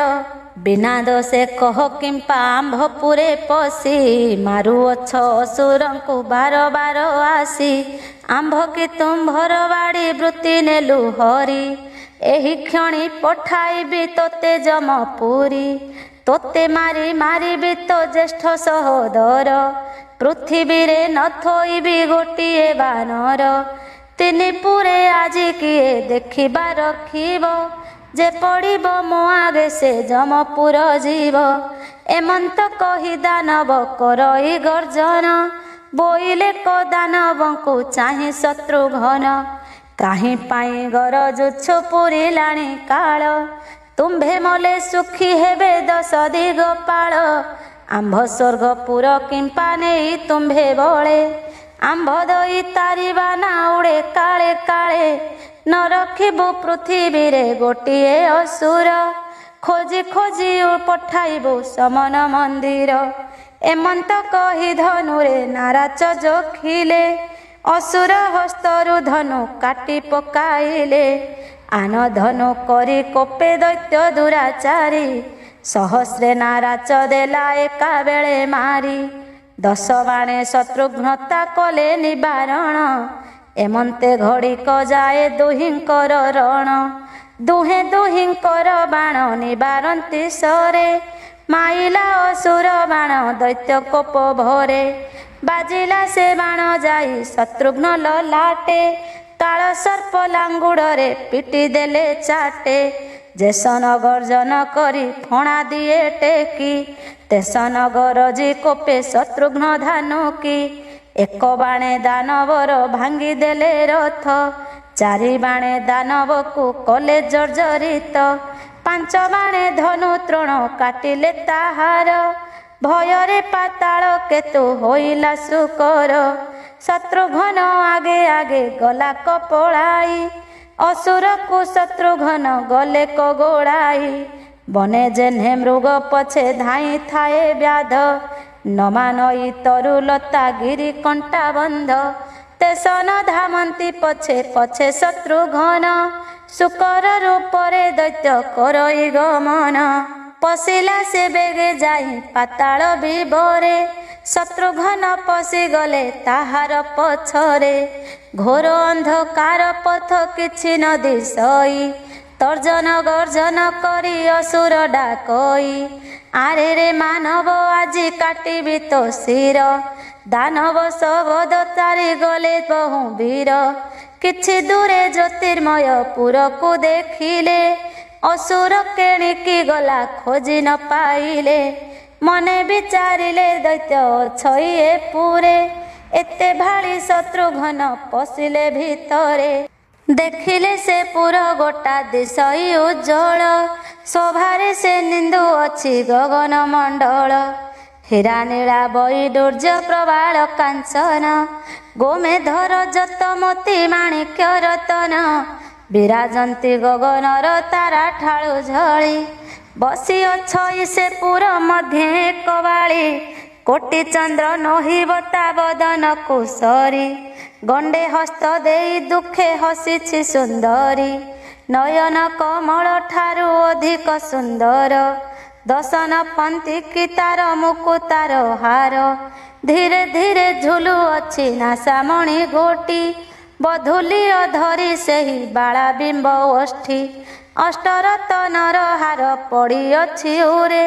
S1: ବିନା ଦୋଷେ କହ କିମ୍ପା ଆମ୍ଭପୁରେ ପଶି ମାରୁଅଛ ଅସୁରଙ୍କୁ ବାର ବାର ଆସି ଆମ୍ଭ କି ତୁମ୍ଭର ବାଡ଼ି ବୃତ୍ତି ନେଲୁ ହରି ଏହି କ୍ଷଣି ପଠାଇବି ତୋତେ ଯମପୁରୀ ତୋତେ ମାରି ମାରିବି ତ ଜ୍ୟେଷ୍ଠ ସହୋଦର ପୃଥିବୀରେ ନ ଥୋଇବି ଗୋଟିଏ ବାନର ତିନି ପୁରେ ଆଜି କିଏ ଦେଖିବା ରଖିବ ଯେ ପଡ଼ିବ ମୋ ଆଗେ ସେ ଯମପୁର ଯିବ ଏମନ୍ତ କହି ଦାନବ କରଇ ଗର୍ଜନ ବୋଇଲେ କ ଦାନବଙ୍କୁ ଚାହିଁ ଶତ୍ରୁଘ୍ନ କାହିଁ ପାଇଁ ଗରଜୁଛ ପୁରିଲାଣି କାଳ ତୁମ୍ଭେ ମଲେ ସୁଖୀ ହେବେ ଦଶ ଦିଗପାଳ ଆମ୍ଭ ସ୍ୱର୍ଗପୁର କିମ୍ପା ନେଇ ତୁମ୍ଭେ ବଳେ ଆମ୍ଭ ଦଇ ତାରିବା ନା ଉଡ଼େ କାଳେ କାଳେ ନ ରଖିବୁ ପୃଥିବୀରେ ଗୋଟିଏ ଅସୁର ଖୋଜି ଖୋଜି ପଠାଇବୁ ସମନ ମନ୍ଦିର ଏମନ୍ତ କହି ଧନୁରେ ନାରାଚ ଯୋଖିଲେ ଅସୁର ହସ୍ତରୁ ଧନୁ କାଟି ପକାଇଲେ ଆନ ଧନୁ କରି କୋପେ ଦୈତ୍ୟ ଦୁରାଚାରୀ ସହସ୍ରେ ନାରାଚ ଦେଲା ଏକା ବେଳେ ମାରି 10 ବାଣେ ଶତ୍ରୁଘ୍ନତା କଲେ ନିବାରଣ ଏମନ୍ତେ ଘଡ଼ିକ ଯାଏ ଦୁହିଁଙ୍କର ରଣ ଦୁହେଁ ଦୁହିଁଙ୍କର ବାଣ ନିବାରନ୍ତି ସରେ ମାଇଲା ଅସୁର ବାଣ ଦୈତ୍ୟ କୋପ ଭରେ ବାଜିଲା ସେ ବାଣ ଯାଇ ଶତ୍ରୁଘ୍ନ ଲଲାଟେ କାଳ ସର୍ପ ଲାଙ୍ଗୁଡ଼ରେ ପିଟି ଦେଲେ ଚାଟେ ଯେସନ ଗର୍ଜନ କରି ଫଣା ଦିଏ ଟେକି ତେସନ ଗରଜି କୋପେ ଶତ୍ରୁଘ୍ନ ଧାନୁକି ଏକ ବାଣେ ଦାନବର ଭାଙ୍ଗି ଦେଲେ ରଥ 4 ବାଣେ ଦାନବକୁ କଲେ ଜର୍ଜରିତ 5 ବାଣେ ଧନୁ ତୃଣ କାଟିଲେ ତାହାର ଭୟରେ ପାତାଳ କେତୁ ହୋଇଲା ଶୁକର ଶତ୍ରୁଘ୍ନ ଆଗେ ଆଗେ ଗଲା କପଳାଇ ଅସୁରକୁ ଶତ୍ରୁଘ୍ନ ଗଲେ କଗୋଳାଇ ବନେ ଯେହ୍ନେ ମୃଗ ପଛେ ଧାଇଁ ଥାଏ ବ୍ୟାଧ ନମାନଇ ତରୁଲତା ଗିରି କଣ୍ଟା ବନ୍ଧ ତେସନ ଧାମନ୍ତି ପଛେ ପଛେ ଶତ୍ରୁଘ୍ନ ଶୁକର ରୂପରେ ଦୈତ୍ୟ କରଇ ଗମନ ପଶିଲା ସେ ବେଗେ ଯାଇ ପାତାଳ ବିବରେ ଶତ୍ରୁଘ୍ନ ପଶିଗଲେ ତାହାର ପଛରେ ଘୋର ଅନ୍ଧକାର ପଥ କିଛି ନ ଦିଶଇ ତର୍ଜନ ଗର୍ଜନ କରି ଅସୁର ଡାକଇ ଆରେ ରେ ମାନବ ଆଜି କାଟିବି ତୋ ଶିର ଦାନବ ଶବଦ ଚାରି ଗଲେ ବହୁ ବୀର କିଛି ଦୂରେ ଜ୍ୟୋତିର୍ମୟ ପୁରକୁ ଦେଖିଲେ ଅସୁର କେଣିକି ଗଲା ଖୋଜି ନ ପାଇଲେ ମନେ ବିଚାରିଲେ ଦୈତ୍ୟ ଅଛଇ ଏ ପୁରେ ଏତେ ଭାଳି ଶତ୍ରୁଘ୍ନ ପଶିଲେ ଭିତରେ ଦେଖିଲେ ସେ ପୁର ଗୋଟା ଦିଶଇ ଉଜ୍ଜଳ ଶୋଭାରେ ସେ ନିନ୍ଦୁ ଅଛି ଗଗନ ମଣ୍ଡଳ ହୀରା ନୀଳା ବୈଡୂର୍ଯ୍ୟ ପ୍ରବାଳ କାଞ୍ଚନ ଗୋମେଧର ଯତ ମୋତି ମାଣିକ୍ୟ ରତନ ବିରାଜନ୍ତି ଗଗନର ତାରା ଠାଳୁ ଝଳି ବସି ଅଛଇ ସେ ପୁର ମଧ୍ୟେ କବାଳି କୋଟି ଚନ୍ଦ୍ର ନହିବ ତା ବଦନକୁ ସରି ଗଣ୍ଡେ ହସ୍ତ ଦେଇ ଦୁଃଖେ ହସିଛି ସୁନ୍ଦରୀ। ନୟନ କମଳ ଠାରୁ ଅଧିକ ସୁନ୍ଦର। ଦଶନ ପନ୍ତି କି ତାର ମୁକୁତାର ହାର। ଧୀରେ ଧୀରେ ଝୁଲୁଅଛି ନାସାମଣି ଗୋଟି। ବଧୂଲିଅ ଧରି ସେହି ବାଳା ବିମ୍ବ ଓଷ୍ଠୀ। ଅଷ୍ଟରତନର ହାର ପଡ଼ିଅଛି ଉରେ।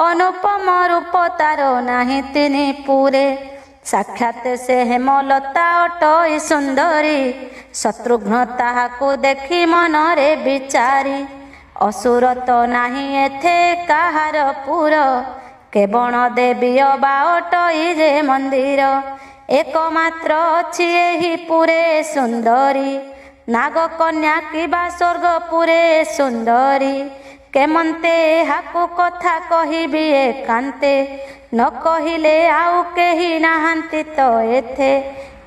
S1: ଅନୁପମ ରୂପ ତାର ନାହିଁ ତିନି ପୁରେ। ସାକ୍ଷାତ ସେ ହେମଲତା ଅଟଇ ସୁନ୍ଦରୀ। ଶତ୍ରୁଘ୍ନ ତାହାକୁ ଦେଖି ମନରେ ବିଚାରି। ଅସୁର ତ ନାହିଁ ଏଥେ କାହାର ପୁର। କେବଳ ଦେବୀ ଅବା ଅଟଇ ଯେ ମନ୍ଦିର। ଏକମାତ୍ର ଅଛି ଏହି ପୁରେ ସୁନ୍ଦରୀ। ନାଗକନ୍ୟା କିବା ସ୍ୱର୍ଗପୁରେ ସୁନ୍ଦରୀ। କେମନ୍ତେ ଏହାକୁ କଥା କହିବି ଏକାନ୍ତେ। ନ କହିଲେ ଆଉ କେହି ନାହାନ୍ତି ତ ଏଥେ।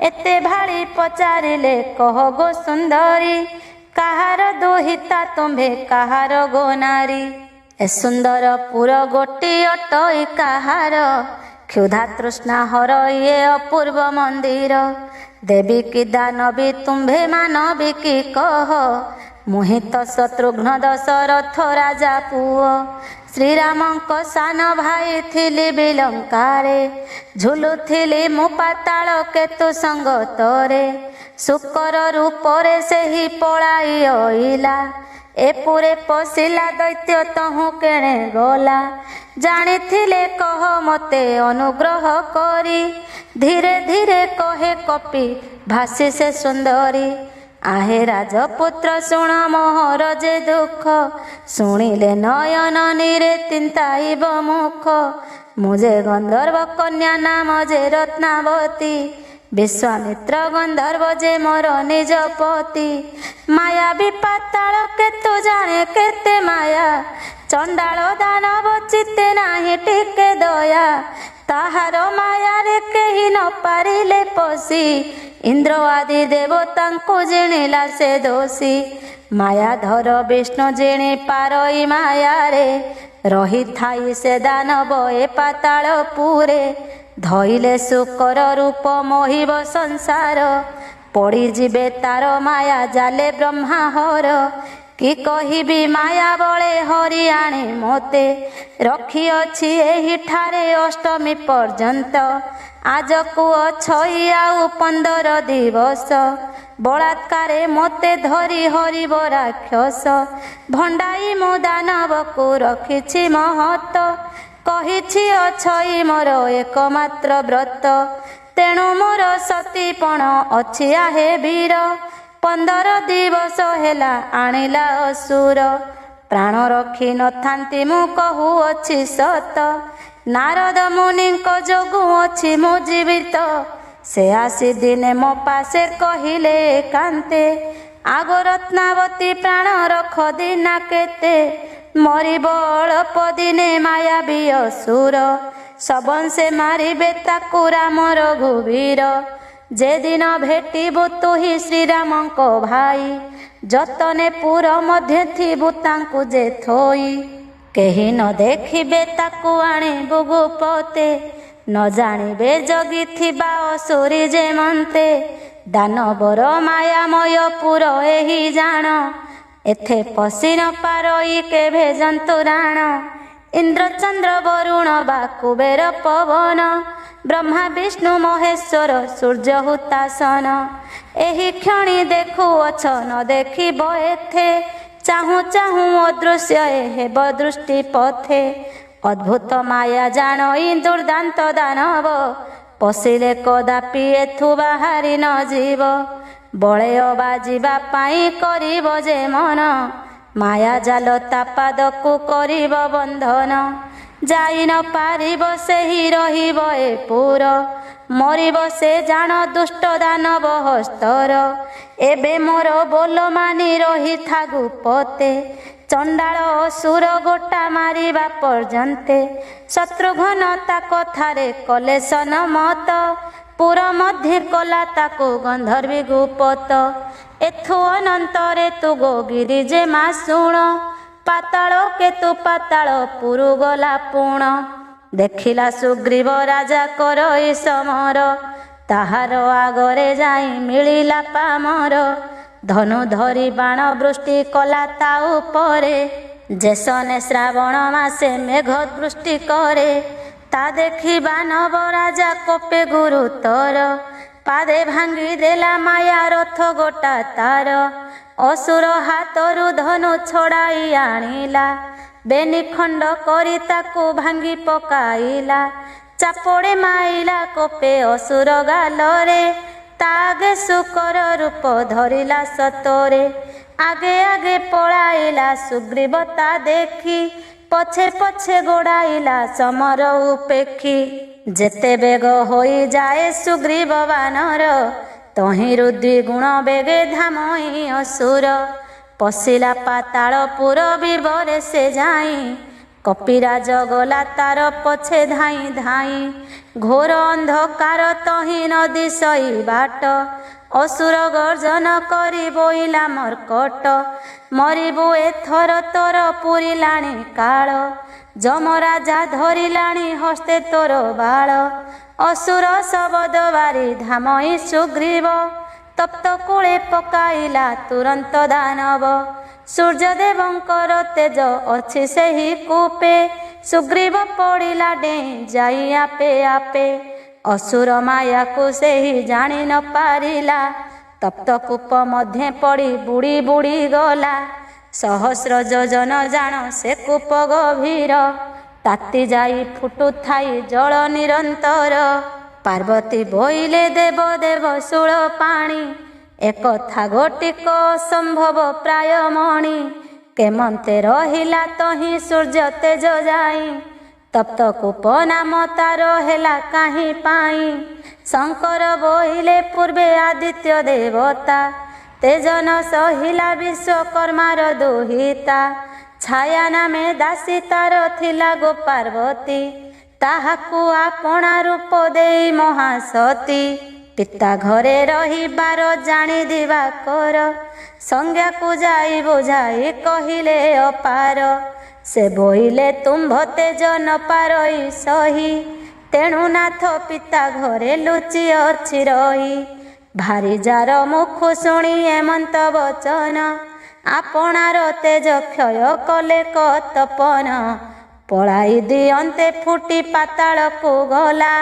S1: ଏତେ ଭାଳି ପଚାରିଲେ କହ ଗୋ ସୁନ୍ଦରୀ। କାହାର ଦୁହିତା ତୁମ୍ଭେ କାହାର ଗୋ ନାରୀ। ଏ ସୁନ୍ଦର ପୁର ଗୋଟି ଅଟଇ କାହାର। କ୍ଷୁଧା ତୃଷ୍ଣା ହର ଇଏ ଅପୂର୍ବ ମନ୍ଦିର। ଦେବୀ କି ଦାନବୀ ତୁମ୍ଭେ ମାନବୀ କି କହ। ମୁହିଁ ତ ଶତ୍ରୁଘ୍ନ ଦଶରଥ ରାଜା ପୁଅ। ଶ୍ରୀରାମଙ୍କ ସାନ ଭାଇ ଥିଲି ବିଲଙ୍କାରେ। ଝୁଲୁଥିଲି ମୁଁ ପାତାଳ କେତୁ ସଙ୍ଗତରେ। ଶୁକର ରୂପରେ ସେହି ପଳାଇ ଅଇଲା। ଏପୁରେ ପଶିଲା ଦୈତ୍ୟ ତହୁଁ କେଣେ ଗଲା। ଜାଣିଥିଲେ କହ ମୋତେ ଅନୁଗ୍ରହ କରି। ଧୀରେ ଧୀରେ କହେ କପି ଭାସି ସେ ସୁନ୍ଦରୀ। ଆହେ ରାଜପୁତ୍ର ଶୁଣ ମୋହର ଯେ ଦୁଃଖ। ଶୁଣିଲେ ନୟନ ନୀରେ ତିନ୍ତାଇବ ମୁଖ। ମୁଁ ଯେ ଗନ୍ଧର୍ବ କନ୍ୟା ନାମ ଯେ ରତ୍ନାବତୀ। ବିଶ୍ୱାମିତ୍ର ଗନ୍ଧର୍ବ ଯେ ମୋର ନିଜ ପତି। ମାୟା ବିପାତାଳ କେତୁ ଜାଣେ କେତେ ମାୟା। ଚଣ୍ଡାଳ ଦାନବ ଚିତେ ନାହିଁ ଟିକେ ଦୟା। ତାହାର ମାୟାରେ କେହି ନ ପାରିଲେ ପଶି। ଇନ୍ଦ୍ର ଆଦି ଦେବତାଙ୍କୁ ଜିଣିଲା ସେ ଦୋଷୀ। ମାୟାଧର ବିଷ୍ଣୁ ଜିଣି ପାରଇ ମାୟାରେ। ରହିଥାଇ ସେ ଦାନବ ଏ ପାତାଳ ପୁରେ। ଧଇଲେ ଶୁକର ରୂପ ମୋହିବ ସଂସାର। ପଡ଼ିଯିବେ ତାର ମାୟା ଜାଲେ ବ୍ରହ୍ମାହର। କି କହିବି ମାୟା ବଳେ ହରି ଆଣେ ମୋତେ। ରଖିଅଛି ଏହିଠାରେ ଅଷ୍ଟମୀ ପର୍ଯ୍ୟନ୍ତ। ଆଜକୁ ଅଛଇ ଆଉ 15 ଦିବସ। ବଳାତ୍କାରେ ମୋତେ ଧରି ହରିବ ରାକ୍ଷସ। ଭଣ୍ଡାଇ ମୁଁ ଦାନବକୁ ରଖିଛି ମହତ। କହିଛି ଅଛଇ ମୋର ଏକମାତ୍ର ବ୍ରତ। ତେଣୁ ମୋର ସତୀପଣ ଅଛି ଆହେ ବୀର। 15 ଦିବସ ହେଲା ଆଣିଲା ଅସୁର। ପ୍ରାଣ ରଖି ନଥାନ୍ତି ମୁଁ କହୁଅଛି ସତ। ନାରଦ ମୁନିଙ୍କ ଯୋଗୁଁ ଅଛି ମୁଁ ଜୀବିତ। ସେ ଆସି ଦିନେ ମୋ ପାଶେ କହିଲେ ଏକାନ୍ତେ। ଆଗ ରତ୍ନାବତୀ ପ୍ରାଣ ରଖ ଦିନା କେତେ। ମରିବ ଅଳପ ଦିନେ ମାୟାବୀ ଅସୁର। ସବଂଶେ ମାରିବେ ତାକୁ ରାମ ରଘୁବୀର। ଯେଦିନ ଭେଟିବୁ ତୁହି ଶ୍ରୀରାମଙ୍କ ଭାଇ। ଯତନେ ପୁର ମଧ୍ୟ ଥିବୁ ତାଙ୍କୁ ଯେ ଥୋଇ। କେହି ନ ଦେଖିବେ ତାକୁ ଆଣିବୁ ଗୁପତେ। ନ ଜାଣିବେ ଜଗିଥିବା ଅସୁରୀ ଯେ ମନ୍ତେ। ଦାନବର ମାୟାମୟ ପୁର ଏହି ଜାଣ। ଏଥେ ପଶି ନ ପାରଇ କେଭେ ଜନ୍ତୁରାଣ। ଇନ୍ଦ୍ର ଚନ୍ଦ୍ର ବରୁଣ ବା କୁବେର ପବନ। ବ୍ରହ୍ମା ବିଷ୍ଣୁ ମହେଶ୍ୱର ସୂର୍ଯ୍ୟ ହୁତାସନ। ଏହି କ୍ଷଣି ଦେଖୁଅଛ ନ ଦେଖିବ ଏଥେ। ଚାହୁଁ ଚାହୁଁ ଅଦୃଶ୍ୟ ହେବ ଦୃଷ୍ଟି ପଥେ। ଅଦ୍ଭୁତ ମାୟା ଜାଣଇ ଦୁର୍ଦାନ୍ତ ଦାନବ। ପଶିଲେ କଦାପି ଏଥୁ ବାହାରି ନ ଯିବ। ବଳେ ଅବା ଯିବା ପାଇଁ କରିବ ଯେ ମନ। ମାୟା ଜାଲ ତା ପାଦକୁ କରିବ ବନ୍ଧନ। ଯାଇ ନ ପାରିବ ସେହି ରହିବ ଏ ପୁର। ମରିବ ସେ ଜାଣ ଦୁଷ୍ଟ ଦାନବ ହସ୍ତର। ଏବେ ମୋର ବୋଲ ମାନି ରହିଥା ଗୁପତେ। ଚଣ୍ଡାଳ ଅସୁର ଗୋଟା ମାରିବା ପର୍ଯ୍ୟନ୍ତେ। ଶତ୍ରୁଘ୍ନ ତା କଥାରେ କଲେ ସନମତ। ପୁର ମଧ୍ୟ କଲା ତାକୁ ଗନ୍ଧର୍ବୀ ଗୁପତ। ଏଥୁ ଅନନ୍ତରେ ତୁ ଗୋଗିରି ଯେ ମା ଶୁଣ। ପାତାଳ କେତୁ ପାତାଳ ପୁରୁ ଗଲା ପୁଣ। ଦେଖିଲା ସୁଗ୍ରୀବ ରାଜା କରଇ ସମର। ତାହାର ଆଗରେ ଯାଇ ମିଳିଲା ପାମର। ଧନୁ ଧରି ବାଣ ବୃଷ୍ଟି କଲା ତା ଉପରେ। ଜେସନେ ଶ୍ରାବଣ ମାସେ ମେଘ ବୃଷ୍ଟି କରେ। ତା ଦେଖି ବାନବ ରାଜା କୋପେ ଗୁରୁତର। ପାଦେ ଭାଙ୍ଗି ଦେଲା ମାୟା ରଥ ଗୋଟା ତାର। ଅସୁର ହାତରୁ ଧନୁ ଛଡ଼ାଇ ଆଣିଲା। ବେନି ଖଣ୍ଡ କରି ତାକୁ ଭାଙ୍ଗି ପକାଇଲା। ଚାପଡ଼େ ମାଇଲା କୋପେ ଅସୁର ଗାଲରେ। ତା ଆଗେ ଶୂକର ରୂପ ଧରିଲା ସତରେ। ଆଗେ ଆଗେ ପଳାଇଲା ସୁଗ୍ରୀବ ତା ଦେଖି। ପଛେ ପଛେ ଗୋଡ଼ାଇଲା ସମର ଉପେକ୍ଷୀ। ଯେତେ ବେଗ ହୋଇଯାଏ ସୁଗ୍ରୀବ ବାନର। ତହିଁରୁ ଦ୍ୱିଗୁଣ ବେଗେ ଧାମଇ ଅସୁର। ପଶିଲା ପାତାଳପୁର ବିବରେ ସେ ଯାଇ। କପିରାଜ ଗଲା ତାର ପଛେ ଧାଇଁ ଧାଇଁ। ଘୋର ଅନ୍ଧକାର ତହିଁ ନଦୀ ସଇ ବାଟ। ଅସୁର ଗର୍ଜନ କରି ବୋଇଲା ମର୍କଟ। ମରିବୁ ଏଥର ତୋର ପୁରିଲାଣି କାଳ। ଯମରାଜା ଧରିଲାଣି ହସ୍ତେ ତୋର ବାଳ। ଅସୁର ଶବଦ ବାରି ଧାମଇ ସୁଗ୍ରୀବ। ତପ୍ତ କୂଳେ ପକାଇଲା ତୁରନ୍ତ ଦାନବ। ସୂର୍ଯ୍ୟଦେବଙ୍କର ତେଜ ଅଛି ସେହି କୂପେ। ସୁଗ୍ରୀବ ପଡ଼ିଲା ଡେଇଁ ଯାଇ ଆପେ ଆପେ। ଅସୁର ମାୟାକୁ ସେହି ଜାଣି ନ ପାରିଲା। ତପ୍ତ କୂପ ମଧ୍ୟେ ପଡ଼ି ବୁଡ଼ି ବୁଡ଼ି ଗଲା। ସହସ୍ର ଯୋଜନ ଜାଣ ସେ କୂପ ଗଭୀର। ତାତି ଯାଇ ଫୁଟୁଥାଇ ଜଳ ନିରନ୍ତର। ପାର୍ବତୀ ବୋଇଲେ ଦେବ ଦେବ ଶୂଳ ପାଣି। ଏକଥା ଗୋଟିକ ଅସମ୍ଭବ ପ୍ରାୟ ମଣି। କେମନ୍ତେ ରହିଲା ତହିଁ ସୂର୍ଯ୍ୟ ତେଜ ଯାଇ। ତପ୍ତ କୂପ ନାମ ତାର ହେଲା କାହିଁ ପାଇଁ। ଶଙ୍କର ବୋଇଲେ ପୂର୍ବେ ଆଦିତ୍ୟ ଦେବତା। ତେଜ ନ ସହିଲା ବିଶ୍ୱକର୍ମାର ଦୁହିତା। ଛାୟା ନାମେ ଦାସୀ ତାର ଥିଲା ଗୋ ପାର୍ବତୀ। ତାହାକୁ ଆପଣା ରୂପ ଦେଇ ମହାସତୀ। ପିତା ଘରେ ରହିବାର ଜାଣି ଦିବାକର। ସଂଜ୍ଞାକୁ ଯାଇ ବୁଝାଇ କହିଲେ ଅପାର। ସେ ବୋଇଲେ ତୁମ୍ଭ ତେଜ ନ ପାରଇ ସହି। ତେଣୁ ନାଥ ପିତା ଘରେ ଲୁଚି ଅଛି ରହି। ଭାରି ଯାର ମୁଖୁ ଶୁଣି ଏମନ୍ତ ବଚନ। ଆପଣାର ତେଜ କ୍ଷୟ କଲେ କତପନ। ପଳାଇ ଦିଅନ୍ତେ ଫୁଟି ପାତାଳକୁ ଗଲା।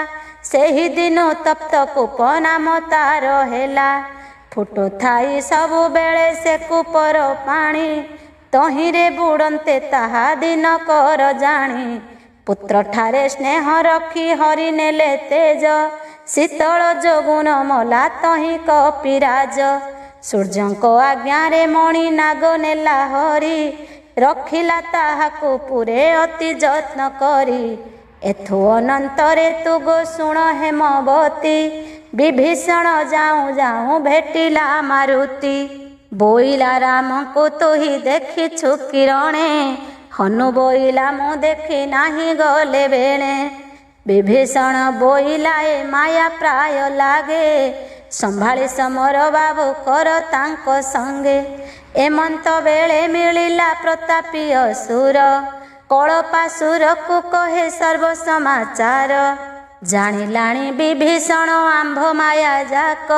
S1: ସେହି ଦିନୁ ତପ୍ତ କୂପ ନାମ ତାର ହେଲା। ଫୁଟୁଥାଇ ସବୁବେଳେ ସେ କୂପର ପାଣି। ତହିଁରେ ବୁଡ଼ନ୍ତେ ତାହା ଦିନ କର ଜାଣି। ପୁତ୍ରଠାରେ ସ୍ନେହ ରଖି ହରି ନେଲେ ତେଜ। ଶୀତଳ ଯୋଗୁଣ ମଲା ତହିଁ କପିରାଜ। ସୂର୍ଯ୍ୟଙ୍କ ଆଜ୍ଞାରେ ମଣି ନାଗ ନେଲା ହରି। ରଖିଲା ତାହାକୁ ପୁରେ ଅତି ଯତ୍ନ କରି। ଏଥୁ ଅନନ୍ତରେ ତୁ ଗୋ ଶୁଣ ହେମବତୀ। ବିଭୀଷଣ ଯାଉଁ ଯାଉଁ ଭେଟିଲା ମାରୁତି। ବୋଇଲା ରାମଙ୍କୁ ତୁହି ଦେଖିଛୁ କିରଣେ। ହନୁ ବୋଇଲା ମୁଁ ଦେଖି ନାହିଁ ଗଲେ ବେଣେ। ବିଭୀଷଣ ବୋଇଲା ଏ ମାୟା ପ୍ରାୟ ଲାଗେ। ସମ୍ଭାଳି ସମର ବାବୁ କର ତାଙ୍କ ସଙ୍ଗେ। ଏମନ୍ତ ବେଳେ ମିଳିଲା ପ୍ରତାପୀ ଅସୁର। କଳପାସୁରକୁ କହେ ସର୍ବ ସମାଚାର। ଜାଣିଲାଣି ବିଭୀଷଣ ଆମ୍ଭ ମାୟା ଯାକ।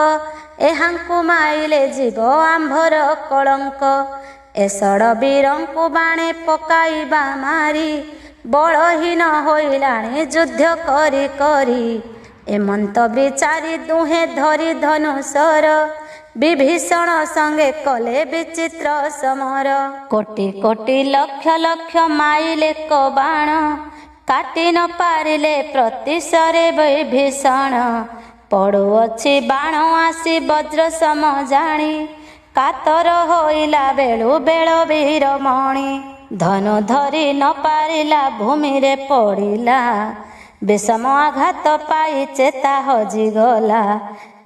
S1: ଏହାଙ୍କୁ ମାଇଲେ ଯିବ ଆମ୍ଭର କଳଙ୍କ। ଏଷଡ଼ ବୀରଙ୍କୁ ବାଣେ ପକାଇବା ମାରି। ବଳହୀନ ହୋଇଲାଣି ଯୁଦ୍ଧ କରି କରି। ଏମନ୍ତ ବିଚାରି ଦୁହେଁ ଧରି ଧନୁଶର। ବିଭୀଷଣ ସଙ୍ଗେ କଲେ ବିଚିତ୍ର ସମର। କୋଟି କୋଟି ଲକ୍ଷ ଲକ୍ଷ ମାଇଲେ କ ବାଣ। କାଟି ନ ପାରିଲେ ପ୍ରତିଶରେ ବିଭୀଷଣ। ପଡ଼ୁଅଛି ବାଣ ଆସି ବଜ୍ର ସମ ଜାଣି। କାତର ହୋଇଲା ବେଳୁ ବେଳ ବୀରମଣି। ଧନୁ ଧରି ନ ପାରିଲା ଭୂମିରେ ପଡ଼ିଲା। ବିଷମ ଆଘାତ ପାଇ ଚେତା ହଜିଗଲା।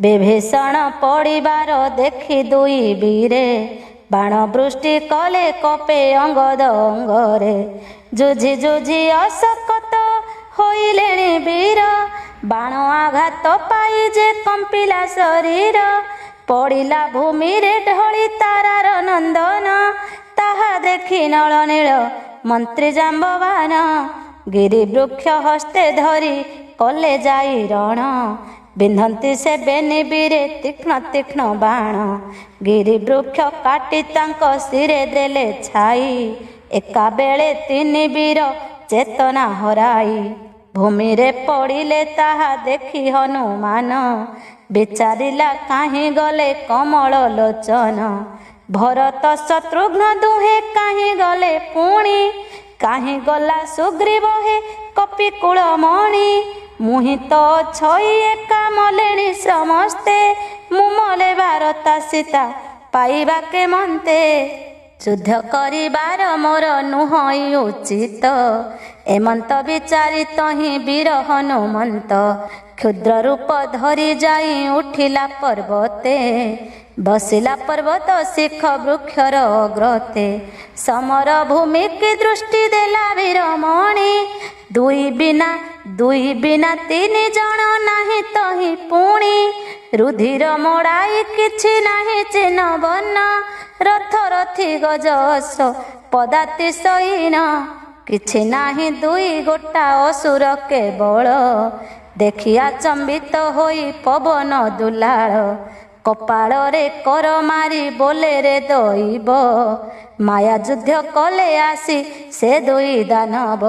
S1: ବିଭୀଷଣ ପଡ଼ିବାର ଦେଖି ଦୁଇ ବୀରେ। ବାଣ ବୃଷ୍ଟି କଲେ କପେ ଅଙ୍ଗଦ ଅଙ୍ଗରେ। ଯୁଝି ଯୁଝି ଅଶକତ ହୋଇଲେଣି ବୀର। ବାଣ ଆଘାତ ପାଇ ଯେ କମ୍ପିଲା ଶରୀର। ପଡ଼ିଲା ଭୂମିରେ ଢଳି ତାରାର ନନ୍ଦନ। ତାହା ଦେଖି ନଳ ନୀଳ ମନ୍ତ୍ରୀ ଜାମ୍ବବାନ। ଗିରି ବୃକ୍ଷ ହସ୍ତେ ଧରି କଲେ ଯାଇ ରଣ। ବିନ୍ଧନ୍ତି ସେ ବେନିବିରେ ତୀକ୍ଷ୍ଣ ତୀକ୍ଷ୍ଣ ବାଣ। ଗିରି ବୃକ୍ଷ କାଟି ତାଙ୍କ ଶିରେ ଦେଲେ ଛାଇ। ଏକାବେଳେ ତିନି ବୀର ଚେତନା ହରାଇ ଭୂମିରେ ପଡ଼ିଲେ ତାହା ଦେଖି ହନୁମାନ। ବିଚାରିଲା କାହିଁ ଗଲେ କମଳ ଲୋଚନ। ଭରତ ଶତ୍ରୁଘ୍ନ ଦୁହେଁ କାହିଁ ଗଲେ ପୁଣି। କାହିଁ ଗଲା ସୁଗ୍ରୀବ ହେ କପିକୁଳ ମଣି। ମୁହିଁ ତ ଛଇ ଏକା ମଲେଣି ସମସ୍ତେ। ମୁଁ ମଲେ ଭାରତ ସୀତା ପାଇବା କେମନ୍ତେ। ଯୁଦ୍ଧ କରିବାର ମୋର ନୁହଁ ଉଚିତ। ଏମନ୍ତ ବିଚାରି ତହିଁ ବୀର ହନୁମନ୍ତ। କ୍ଷୁଦ୍ର ରୂପ ଧରି ଯାଇ ଉଠିଲା ପର୍ବତେ। ବସିଲା ପର୍ବତ ଶିଖ ବୃକ୍ଷର ଅଗ୍ରତେ। ସମର ଭୂମି କି ଦୃଷ୍ଟି ଦେଲା ବୀରମଣି। ଦୁଇ ବିନା ତିନି ଜଣ ନାହିଁ ତହିଁ ପୁଣି। ରୁଧିର ମଡ଼ାଇ କିଛି ନାହିଁ ଚିହ୍ନ ବର୍ଣ୍ଣ। ରଥ ରଥି ଗଜ ଅଶ୍ଵ ପଦାତି ସୈନ। କିଛି ନାହିଁ ଦୁଇ ଗୋଟା ଅସୁର କେବଳ। ଦେଖି ଆଚମ୍ବିତ ହୋଇ ପବନ ଦୁଲାଳ। କପାଳରେ କର ମାରି ବୋଲେ ରେ ଦଇବ। ମାୟା ଯୁଦ୍ଧ କଲେ ଆସି ସେ ଦୁଇ ଦାନବ।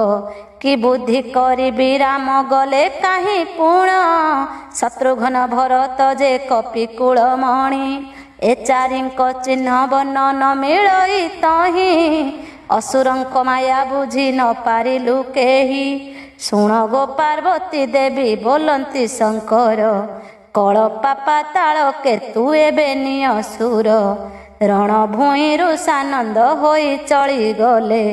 S1: କି ବୁଦ୍ଧି କରିବି ରାମ ଗଲେ କାହିଁ ପୁଣ। ଶତ୍ରୁଘ୍ନ ଭରତ ଯେ କପିକୁଳ ମଣି। ଏ ଚାରିଙ୍କ ଚିହ୍ନ ବର୍ଣ୍ଣ ନ ମିଳଇ ତହିଁ। ଅସୁରଙ୍କ ମାୟା ବୁଝି ନ ପାରିଲୁ କେହି। ଶୁଣ ଗୋ ପାର୍ବତୀ ଦେବୀ ବୋଲନ୍ତି ଶଙ୍କର। କଳପା ପାତାଳ କେତୁ ଏବେ ନିଅ ସୁର। ରଣଭୂଇଁରୁ ସାନନ୍ଦ ହୋଇ ଚଳିଗଲେ।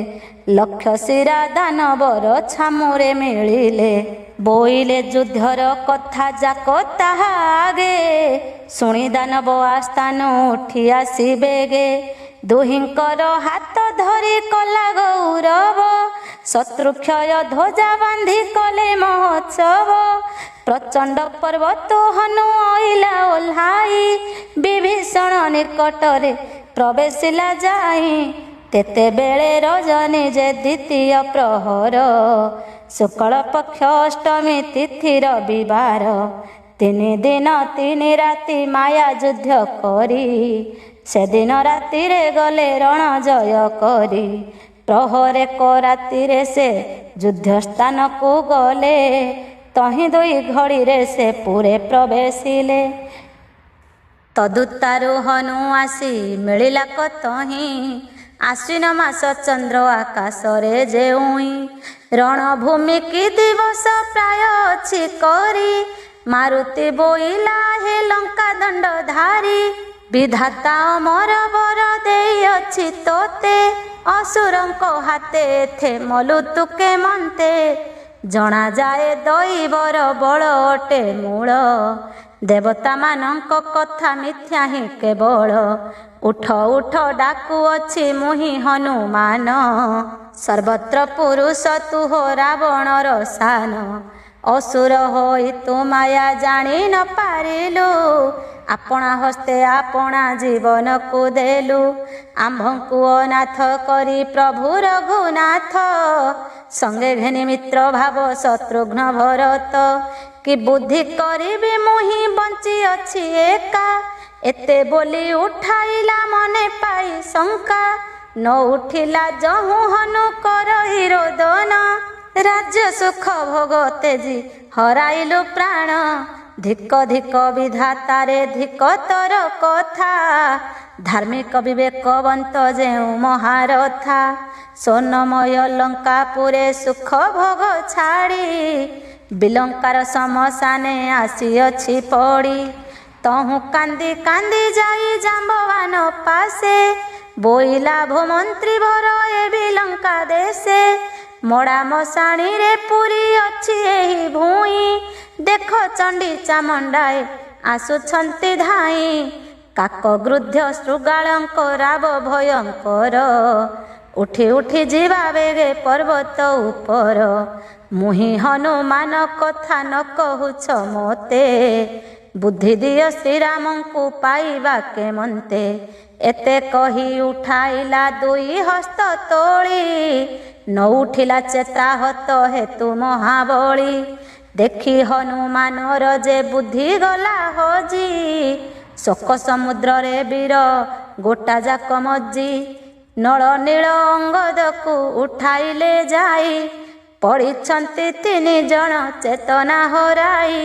S1: ଲକ୍ଷ ଶିରା ଦାନବର ଛାମୁରେ ମିଳିଲେ। ବୋଇଲେ ଯୁଦ୍ଧର କଥା ଯାକ ତାହା ଆଗେ। ଶୁଣି ଦାନବ ଆସ୍ଥାନ ଉଠି ଆସି ବେଗେ। ଦୁହିଁଙ୍କର ହାତ ଧରି କଲା ଗୌରବ। ଶତ୍ରୁକ୍ଷୟ ଧ୍ୱଜା ବାନ୍ଧି କଲେ ମହୋତ୍ସବ। ପ୍ରଚଣ୍ଡ ପର୍ବତ ହନୁ ଅଇଲା ଓହ୍ଲାଇ। ବିଭୀଷଣ ନିକଟରେ ପ୍ରବେଶିଲା ଯାଇ। ତେତେବେଳେ ରଜନୀ ଯେ ଦ୍ୱିତୀୟ ପ୍ରହର। ଶୁକ୍ଳ ପକ୍ଷ ଅଷ୍ଟମୀ ତିଥି ରବିବାର। 3 ଦିନ 3 ରାତି ମାୟା ଯୁଦ୍ଧ କରି। ସେଦିନ ରାତିରେ ଗଲେ ରଣ ଜୟ କରି। ପ୍ରହରେ କ ରାତିରେ ସେ ଯୁଦ୍ଧ ସ୍ଥାନକୁ ଗଲେ। ତହିଁ 2 ଘଡ଼ିରେ ସେ ପୁରେ ପ୍ରବେଶିଲେ। ତଦୁତ୍ତାରୁ ହନୁ ଆସି ମିଳିଲା କତହିଁ। ଆଶ୍ୱିନ ମାସ ଚନ୍ଦ୍ର ଆକାଶରେ ଯେଉଁଇ। ରଣଭୂମି କି ଦିବସ ପ୍ରାୟ ଅଛି କରି। ମାରୁତି ବୋଇଲା ହେ ଲଙ୍କା ଦଣ୍ଡ ଧାରି। ବିଧାତା ଅମର ବର ଦେଇଅଛି ତୋତେ। ଅସୁରଙ୍କ ହାତେ ଏଥେ ମଲୁ ତୁ କେମନ୍ତେ। ଜଣାଯାଏ ଦଇବର ବଳ ଅଟେ ମୂଳ। ଦେବତାମାନଙ୍କ କଥା ମିଥ୍ୟା ହିଁ କେବଳ। ଉଠ ଉଠ ଡାକୁଅଛି ମୁହିଁ ହନୁମାନ। ସର୍ବତ୍ର ପୁରୁଷ ତୁ ହୋ ରାବଣର ସାନ। ଅସୁର ହୋଇ ତୁ ମାୟା ଜାଣି ନ ପାରିଲୁ। ଆପଣା ହସ୍ତେ ଆପଣା ଜୀବନକୁ ଦେଲୁ। ଆମ୍ଭଙ୍କୁ ଅନାଥ କରି ପ୍ରଭୁ ରଘୁନାଥ। ସଙ୍ଗେ ଘେନି ମିତ୍ର ଭାବ ଶତ୍ରୁଘ୍ନ ଭରତ। କି ବୁଦ୍ଧି କରିବି ମୁହିଁ ବଞ୍ଚି ଅଛି ଏକା। ଏତେ ବୋଲି ଉଠାଇଲା ମନେ ପାଇ ଶଙ୍କା। ନ ଉଠିଲା ଯହୁଁ ହନୁ କରଇ ରୋଦନ। ରାଜ୍ୟ ସୁଖ ଭୋଗ ତେଜି ହରାଇଲୁ ପ୍ରାଣ। ଧିକ ଧିକ ବିଧାତାରେ ଧିକ ତୋର କଥା। ଧାର୍ମିକ ବିବେକବନ୍ତ ଯେଉଁ ମହାରଥା। ସ୍ୱର୍ଣ୍ଣମୟ ଲଙ୍କାପୁରେ ସୁଖ ଭୋଗ ଛାଡ଼ି। ବିଲଙ୍କାର ଶମଶାନେ ଆସିଅଛି ପଡ଼ି। ତହୁଁ କାନ୍ଦି କାନ୍ଦି ଯାଇ ଜାମ୍ବବାନ ପାଶେ। ବୋଇଲା ଭୂମନ୍ତ୍ରୀ ଭର ଏ ବିଲଙ୍କା ଦେଶେ। ମଡ଼ା ମଶାଣିରେ ପୁରୀ ଅଛି ଏହି ଭୂଇଁ। ଦେଖ ଚଣ୍ଡୀ ଚାମଣ୍ଡାଏ ଆସୁଛନ୍ତି ଧାଇଁ। କାକ ଗୃଧ୍ୟ ଶୃଗାଳଙ୍କ ରାବ ଭୟଙ୍କର। ଉଠି ଉଠି ଯିବା ବେଗେ ପର୍ବତ ଉପର। ମୁହିଁ ହନୁମାନ କଥା ନ କହୁଛ ମୋତେ। ବୁଦ୍ଧି ଦିଅ ଶ୍ରୀରାମଙ୍କୁ ପାଇବା କେମନ୍ତେ। ଏତେ କହି ଉଠାଇଲା 2 ହସ୍ତ ତୋଳି। ନ ଉଠିଲା ଚେତାହତ ହେତୁ ମହାବଳୀ। ଦେଖି ହନୁମାନର ଯେ ବୁଦ୍ଧି ଗଲା ହଜି, ଶୋକ ସମୁଦ୍ରରେ ବୀର ଗୋଟା ଯାକ ମଜି। ନଳ ନୀଳ ଅଙ୍ଗଦକୁ ଉଠାଇଲେ ଯାଇ, ପଡ଼ିଛନ୍ତି 3 ଜଣ ଚେତନା ହରାଇ।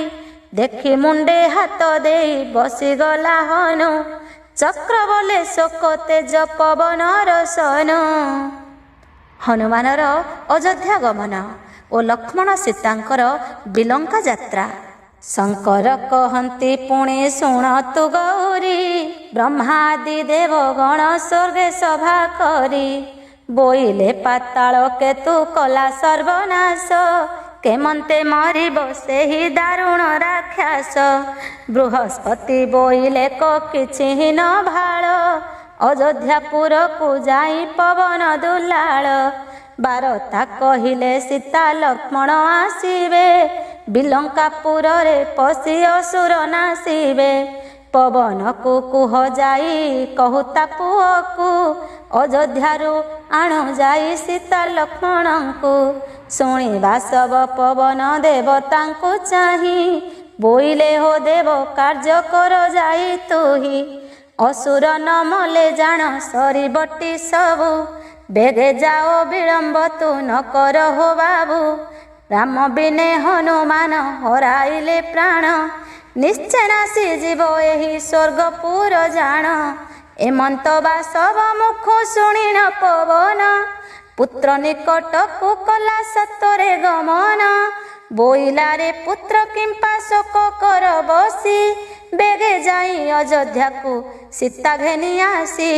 S1: ଦେଖି ମୁଣ୍ଡେ ହାତ ଦେଇ ବସିଗଲା ହନୁ, ଚକ୍ର ବୋଲେ ଶୋକ ତେଜ ପବନର ସନୁ। ହନୁମାନର ଅଯୋଧ୍ୟା ଗମନ ଓ ଲକ୍ଷ୍ମଣ ସୀତାଙ୍କର ବିଲଙ୍କା ଯାତ୍ରା। ଶଙ୍କର କହନ୍ତି ପୁଣି ଶୁଣ ତୁ ଗୌରୀ, ବ୍ରହ୍ମାଦି ଦେବଗଣ ସ୍ୱର୍ଗେ ସଭା କରି। ବୋଇଲେ ପାତାଳ କେତୁ କଲା ସର୍ବନାଶ, କେମନ୍ତେ ମରିବ ସେହି ଦାରୁଣ ରାକ୍ଷସ। ବୃହସ୍ପତି ବୋଇଲେ କିଛି ହୀନ ଭାଳ, ଅଯୋଧ୍ୟାପୁରକୁ ଯାଇ ପବନ ଦୁଲାଳ। ବାରତା କହିଲେ ସୀତା ଲକ୍ଷ୍ମଣ ଆସିବେ, ବିଲଙ୍କାପୁରରେ ପଶି ଅସୁର ନାସିବେ। ପବନକୁ କୁହ ଯାଇ କହୁତା ପୁଅକୁ, ଅଯୋଧ୍ୟାରୁ ଆଣୁ ଯାଇ ସୀତା ଲକ୍ଷ୍ମଣଙ୍କୁ। ଶୁଣିବା ସବ ପବନ ଦେବତାଙ୍କୁ ଚାହିଁ, ବୋଇଲେ ହୋ ଦେବ କାର୍ଯ୍ୟ କର ଯାଇ ତୁହି। ଅସୁର ନ ମଲେ ଜାଣ ସରିବଟି ସବୁ, ବେଗେ ଯାଅ ବିଳମ୍ବ ତୁ ନ କର ହୋ ବାବୁ। ରାମ ବିନେ ହନୁମାନ ହରାଇଲେ ପ୍ରାଣ, ନିଶ୍ଚୟ ନାସି ଯିବ ଏହି ସ୍ୱର୍ଗପୁର ଜାଣ। ଏମନ୍ତ ବାସବ ମୁଖ ଶୁଣିନ ପବନ, ପୁତ୍ର ନିକଟକୁ କଲା ସତରେ ଗମନ। ବୋଇଲାରେ ପୁତ୍ର କିମ୍ପା ଶୋକ କର ବସି, ବେଗେ ଯାଇ ଅଯୋଧ୍ୟାକୁ ସୀତା ଘେନି ଆସି।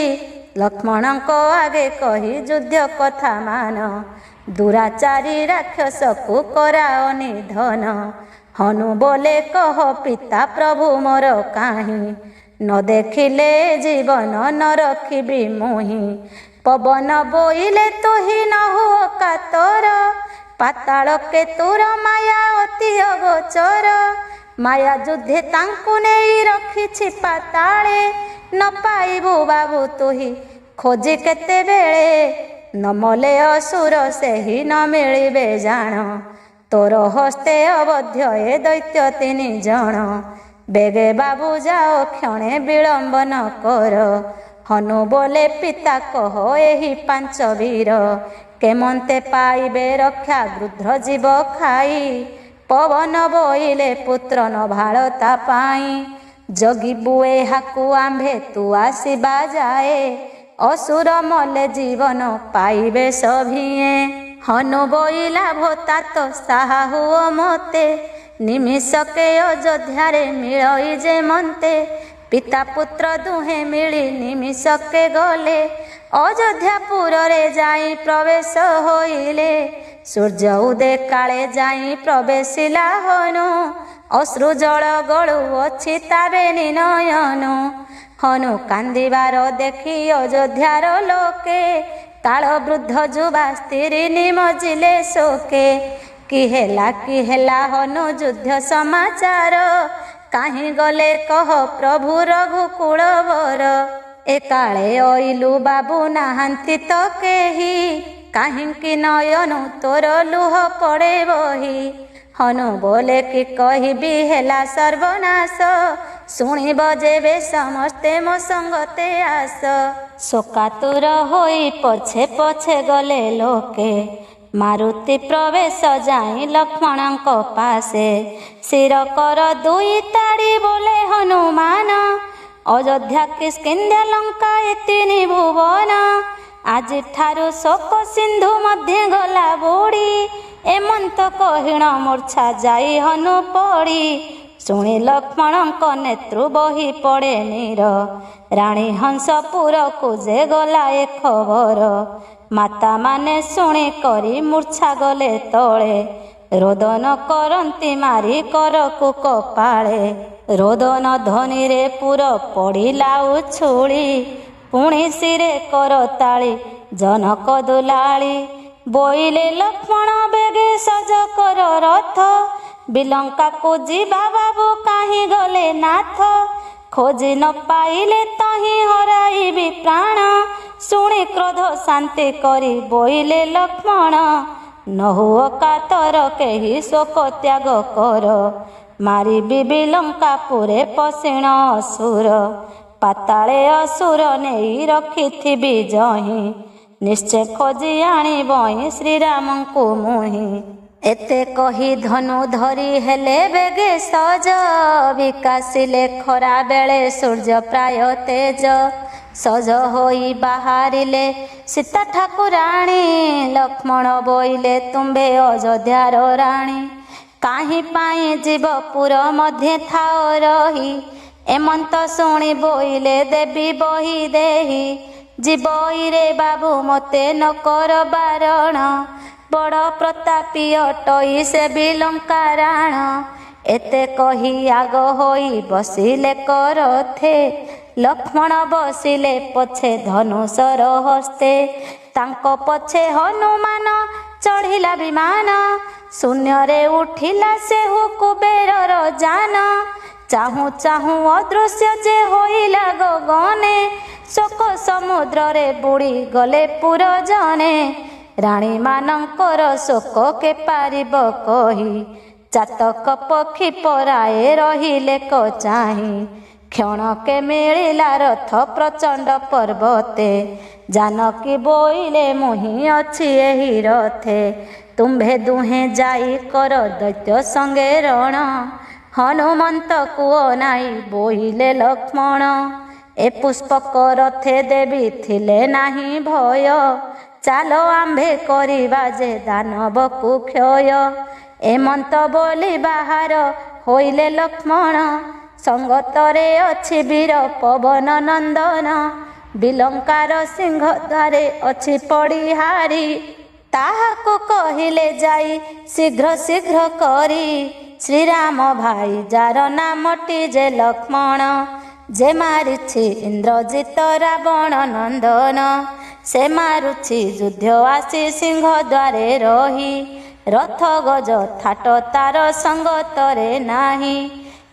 S1: ଲକ୍ଷ୍ମଣଙ୍କ ଆଗେ କହି ଯୁଦ୍ଧ କଥା ମାନ, ଦୁରାଚାରୀ ରାକ୍ଷସକୁ କରାଅ ନିଧନ। ହନୁ ବୋଲେ କହ ପିତା ପ୍ରଭୁ ମୋର କାହିଁ, ନ ଦେଖିଲେ ଜୀବନ ନ ରଖିବି ମୁହିଁ। ପବନ ବୋଇଲେ ତୁହି ନ ହୁଅ କାତର, ପାତାଳ କେତୁର ମାୟା ଅତି ଅଗୋଚର। ମାୟା ଯୁଦ୍ଧେ ତାଙ୍କୁ ନେଇ ରଖିଛି ପାତାଳେ, ନ ପାଇବୁ ବାବୁ ତୁହି ଖୋଜି କେତେବେଳେ। ନ ମଲେ ଅସୁର ସେହି ନ ମିଳିବେ ଜାଣ, ତୋର ହସ୍ତେ ଅବଧ୍ୟ ଏ ଦୈତ୍ୟ 3 ଜଣ। ବେଗେ ବାବୁ ଯାଅ କ୍ଷଣେ ବିଳମ୍ବ ନ କର, ହନୁ ବୋଲେ ପିତା କହ ଏହି 5 ବୀର। କେମନ୍ତେ ପାଇବେ ରକ୍ଷା ଗୃଧ୍ର ଜୀବ ଖାଇ, ପବନ ବୋଇଲେ ପୁତ୍ର ନ ଭାଳ ତା ପାଇଁ। ଜଗିବୁ ଏହାକୁ ଆମ୍ଭେ ତୁ ଆସିବା ଯାଏ, ଅସୁର ମଲେ ଜୀବନ ପାଇବେ ସଭିଏଁ। ହନୁ ବୋଇଲା ଭୋତା ତ ସାହା ହୁଅ ମତେ, ନିମିଷକେ ଅଯୋଧ୍ୟାରେ ମିଳଇ ଯେ ମନ୍ତେ। ପିତା ପୁତ୍ର ଦୁହେଁ ମିଳି ନିମିଷକେ ଗଲେ, ଅଯୋଧ୍ୟାପୁରରେ ଯାଇ ପ୍ରବେଶ ହୋଇଲେ। ସୂର୍ଯ୍ୟ ଉଦେ କାଳେ ଯାଇ ପ୍ରବେଶିଲା ହନୁ, ଅଶ୍ରୁ ଜଳ ଗଳୁଅଛି ତା ବେନି ନୟନ। ହନୁ କାନ୍ଦିବାର ଦେଖି ଅଯୋଧ୍ୟାର ଲୋକେ, କାଳ ବୃଦ୍ଧ ଯୁବା ସ୍ତ୍ରୀ ନିମଜିଲେ ଶୋକେ। କି ହେଲା ହନୁ ଯୁଦ୍ଧ ସମାଚାର, କାହିଁ ଗଲେ କହ ପ୍ରଭୁ ରଘୁକୁଳବର। ଏ କାଳେ ଅଇଲୁ ବାବୁ ନାହାନ୍ତି ତ କେହି, କାହିଁକି ନୟନୁ ତୋର ଲୁହ ପଡ଼େ ବହି। ହନୁ ବୋଲେ କି କହିବି ହେଲା ସର୍ବନାଶ, ଶୁଣିବ ଯେବେ ସମସ୍ତେ ମୋ ସଙ୍ଗତେ ଆସ। ଶୋକାତୁର ହୋଇ ପଛେ ପଛେ ଗଲେ ଲୋକେ, ମାରୁତି ପ୍ରବେଶ ଯାଇ ଲକ୍ଷ୍ମଣଙ୍କ ପାଶେ। ଶିର କର 2 ତାଡ଼ି ବୋଲେ ହନୁମାନ, ଅଯୋଧ୍ୟା କିଷ୍କିନ୍ଧ୍ୟା ଲଙ୍କା ଏ 3 ଭୁବନ। ଆଜିଠାରୁ ଶୋକ ସିନ୍ଧୁ ମଧ୍ୟ ଗଲା ବୁଡ଼ି, ଏମନ୍ତ କହିଣ ମୂର୍ଚ୍ଛା ଯାଇ ହନୁ ପଡ଼ି। ଶୁଣି ଲକ୍ଷ୍ମଣଙ୍କ ନେତୃ ବହି ପଡ଼େ ନୀର, ରାଣୀ ହଂସପୁରକୁ ଯେ ଗଲା ଏ ଖବର। ମାତା ମାନେ ଶୁଣି କରି ମୂର୍ଚ୍ଛା ଗଲେ ତଳେ, ରୋଦନ କରନ୍ତି ମାରି କରକୁ କପାଳେ। ରୋଦନ ଧ୍ୱନିରେ ପୁର ପଡ଼ିଲା ଉଛୁଳି, ପୁଣି ଶିରେ କରତାଳି ଜନକ ଦୁଲାଳି। ବୋଇଲେ ଲକ୍ଷ୍ମଣ ବେଗେ ସଜ କର ରଥ, ବିଲଙ୍କାକୁ ଯିବା ବାବୁ କାହିଁ ଗଲେ ନାଥ। ଖୋଜି ନ ପାଇଲେ ତହିଁ ହରାଇବି ପ୍ରାଣ, ଶୁଣି କ୍ରୋଧ ଶାନ୍ତି କରି ବୋଇଲେ ଲକ୍ଷ୍ମଣ। न हुओ कातर केही शोक त्याग कर, मारिबी बिलंका पुरे पशिण असुर, पाताळे असुर नेई रखिथिबि जही, निश्चय खोजी आଣିबहि श्रीरामଙ୍କୁ मुहि। एते कही धनु धरी हेले बेगे सज, विकासिले खरा बेले सूर्य प्राय तेज, सज होई बाहरिले सीता ठाकुराणी, लक्ष्मण बोइले तुम्बे अयोध्यार राणी, काहि पाई जीव पुर मध्ये थाओ रही, एमंत शुणी बोइले देवी बही देही, जीवई रे बाबू मते न कर बारण, बड़ प्रतापी अटई से बिलंका राण, एते कही आग होई बसिले करथे, लक्ष्मण बसिले पछे धनुषर हस्ते, तांको पछे हनुमान चढ़िला विमान, शून्य रे उठिला सेहु कुबेरर जान, चाहू चाहू अदृश्य जे होइला गगने, शोक समुद्र रे बुड़ी गले पुरजने, राणी मानंकर शोक के पारिब कही, चातक पक्षी पराए रहिले को चाही, क्षण के मिलिला रथ प्रचंड पर्वते, जानकी बोइले मुहि अछि एही रथे, तुम्भे दुहे जाई कर दैत्य संगे रण, हनुमंत कुओ नाई बोइले लक्ष्मण, ए पुष्पक रथे देवी थिले नाही भय, चालो आंभे करिबा जे दानव को क्षय, एमंत बोली बाहर होइले लक्ष्मण, संगतरे अछि वीर पवन नंदन, बिलंकार सिंह द्वारे अछि पड़िहारी, ताहाको कहिले जाई शीघ्र शीघ्र करी, श्रीराम भाई जार नामटी जे लक्ष्मण, जे मारिछि इंद्रजित रावण नंदन, से मारुछि युद्ध आसी सिंह द्वारे रही, रथ गज थाट तार संगतरे नाही,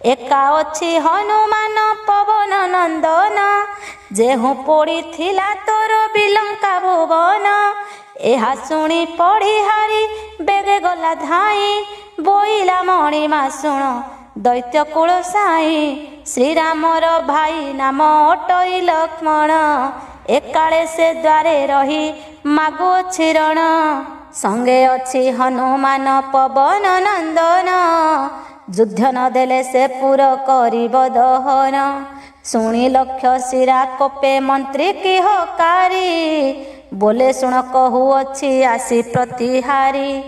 S1: एका अछि हनुमान पवन नंदन, जेहु पड़ी थिला तोर बिलंका भुवन, एहा शुणी पड़िहारी बेगे गला धाई, बोइला मणिमा शुण दैत्य कुल साई, श्रीरामर भाई नाम अटई लक्ष्मण, एकाले से द्वारे रही मागुछि रण, संगे अछि हनुमान पवन नंदन, युद्ध न देले से पुर करिब दहन, शुणी लक्ष्य शिरा कोपे मंत्री की हकारी, बोले शुण कहु अछि आसी प्रतिहारी,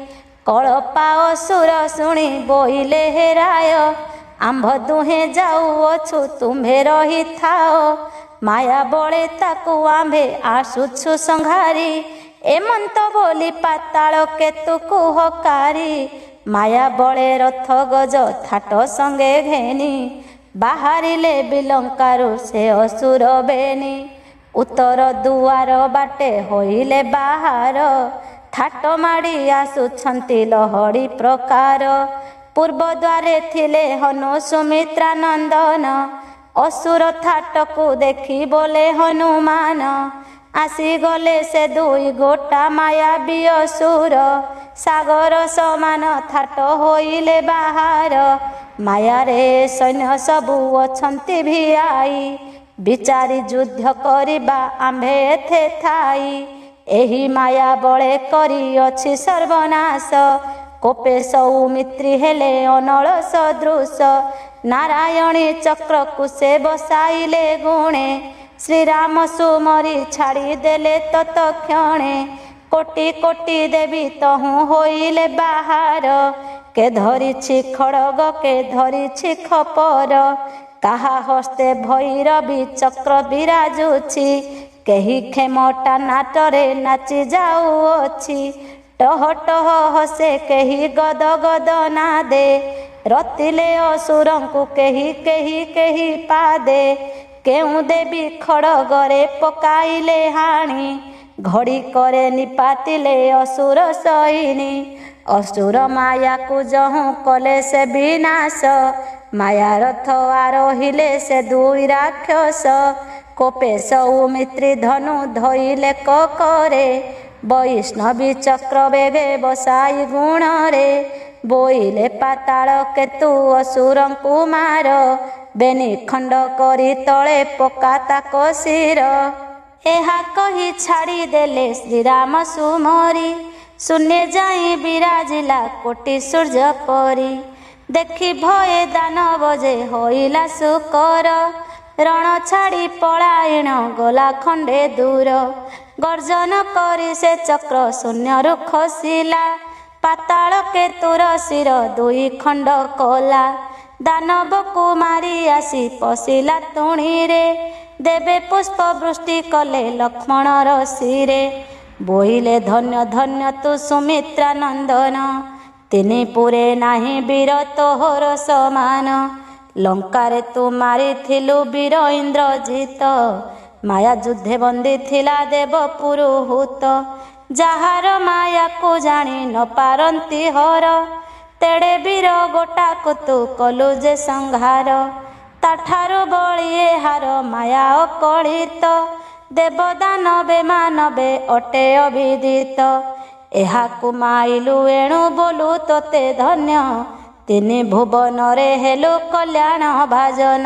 S1: कळपा असुर शुणी बोइले हेराय, आंभ दुहे जाउअछु तुम्भे रही थाओ, माया बळे ताकू आंभे आसुछु संघारी, एमंत बोली पाताल केतुकु हकारी, माया बळे रथ गज थाट संगे घेनी, बाहरिले बिलंकारु से असुर बेनी, उत्तर दुआर बाटे होइले बाहार, थाट माड़ी आसुछंती लहड़ी प्रकार, पूर्व द्वारे थिले हनु सुमित्रा नंदन, असुर थाटकु देखी बोले हनुमान, आसी गले से दुई गोटा मायाबी असुर, सागर समान थाट होइले बाहार, माया रे सैन्य सबु अछंती भिआई, विचारी युद्ध करिबा आंभे एथे थाई, एही माया बळे करी अछि सर्वनाश, कोपे सौमित्री हेले अनल सदृश, नारायणी चक्र कुसे बसाइले गुणे, श्रीराम सुमरी छाड़ी देले तत्क्षणे, कोटि कोटि देवी तहु होइले बाहार, के धरिछि खड़ग के धरिछि खपर, काहा हस्ते भैरवी चक्र विराजुछि, केही खेमटा नाटरे नाचि जाउअछि, टह टह हसे केही गद गद नादे, रतिले असुरंकु केही केही केही पादे, केउ देवी खड़गरे पकाइले हाणी, घड़ी करे निपातिले असुर सहिनी, असुर माया को जहु कले से विनाश, माया रथ आरोहिले से दुई राक्षस, कोपे सौमित्री धनु धइले करे, ବୈଷ୍ଣବୀ ଚକ୍ର ବେଗେ ବସାଇ ଗୁଣରେ ବୋଇଲେ ପାତାଳ କେତୁ ଅସୁରଙ୍କୁ ମାର ବେନି ଖଣ୍ଡ କରି ତଳେ ପକା ତାକ ଶିର। ଏହା କହି ଛାଡ଼ିଦେଲେ ଶ୍ରୀରାମ ସୁମରି ଶୂନ୍ୟ ଯାଇ ବିରାଜିଲା କୋଟି ସୂର୍ଯ୍ୟ ପରି। ଦେଖି ଭୟେ ଦାନବ ଯେ ହୋଇଲା ଶୂକର ରଣ ଛାଡ଼ି ପଳାଇଣ ଗଲା ଖଣ୍ଡେ ଦୂର। ଗର୍ଜନ କରି ସେ ଚକ୍ର ଶୂନ୍ୟରୁ ଖସିଲା ପାତାଳ କେତୁର ଶିର ଦୁଇ ଖଣ୍ଡ କଲା। ଦାନବକୁ ମାରି ଆସି ପଶିଲା ତୁଣିରେ ଦେବେ ପୁଷ୍ପ ବୃଷ୍ଟି କଲେ ଲକ୍ଷ୍ମଣର ଶିରେ। ବୋଇଲେ ଧନ୍ୟ ଧନ୍ୟ ତୁ ସୁମିତ୍ରା ନନ୍ଦନ ତିନି ପୁରେ ନାହିଁ ବୀର ତୋହର ସମାନ। ଲଙ୍କାରେ ତୁ ମାରିଥିଲୁ ବୀର ଇନ୍ଦ୍ରଜିତ ମାୟା ଯୁଦ୍ଧେ ବନ୍ଦୀ ଥିଲା ଦେବ ପୁରୁହୂତ। ଯାହାର ମାୟାକୁ ଜାଣି ନ ପାରନ୍ତି ହର ତେଡ଼େ ବୀର ଗୋଟାକୁ ତୁ କଲୁ ଯେ ସଂହାର। ତାଠାରୁ ବଳି ଏହାର ମାୟା ଅକଳିତ ଦେବଦାନବେ ମାନବେ ଅଟେ ଅବିଦିତ। ଏହାକୁ ମାଇଲୁ ଏଣୁ ବୋଲୁ ତୋତେ ଧନ୍ୟ ତିନି ଭୁବନରେ ହେଲୁ କଲ୍ୟାଣ ଭାଜନ।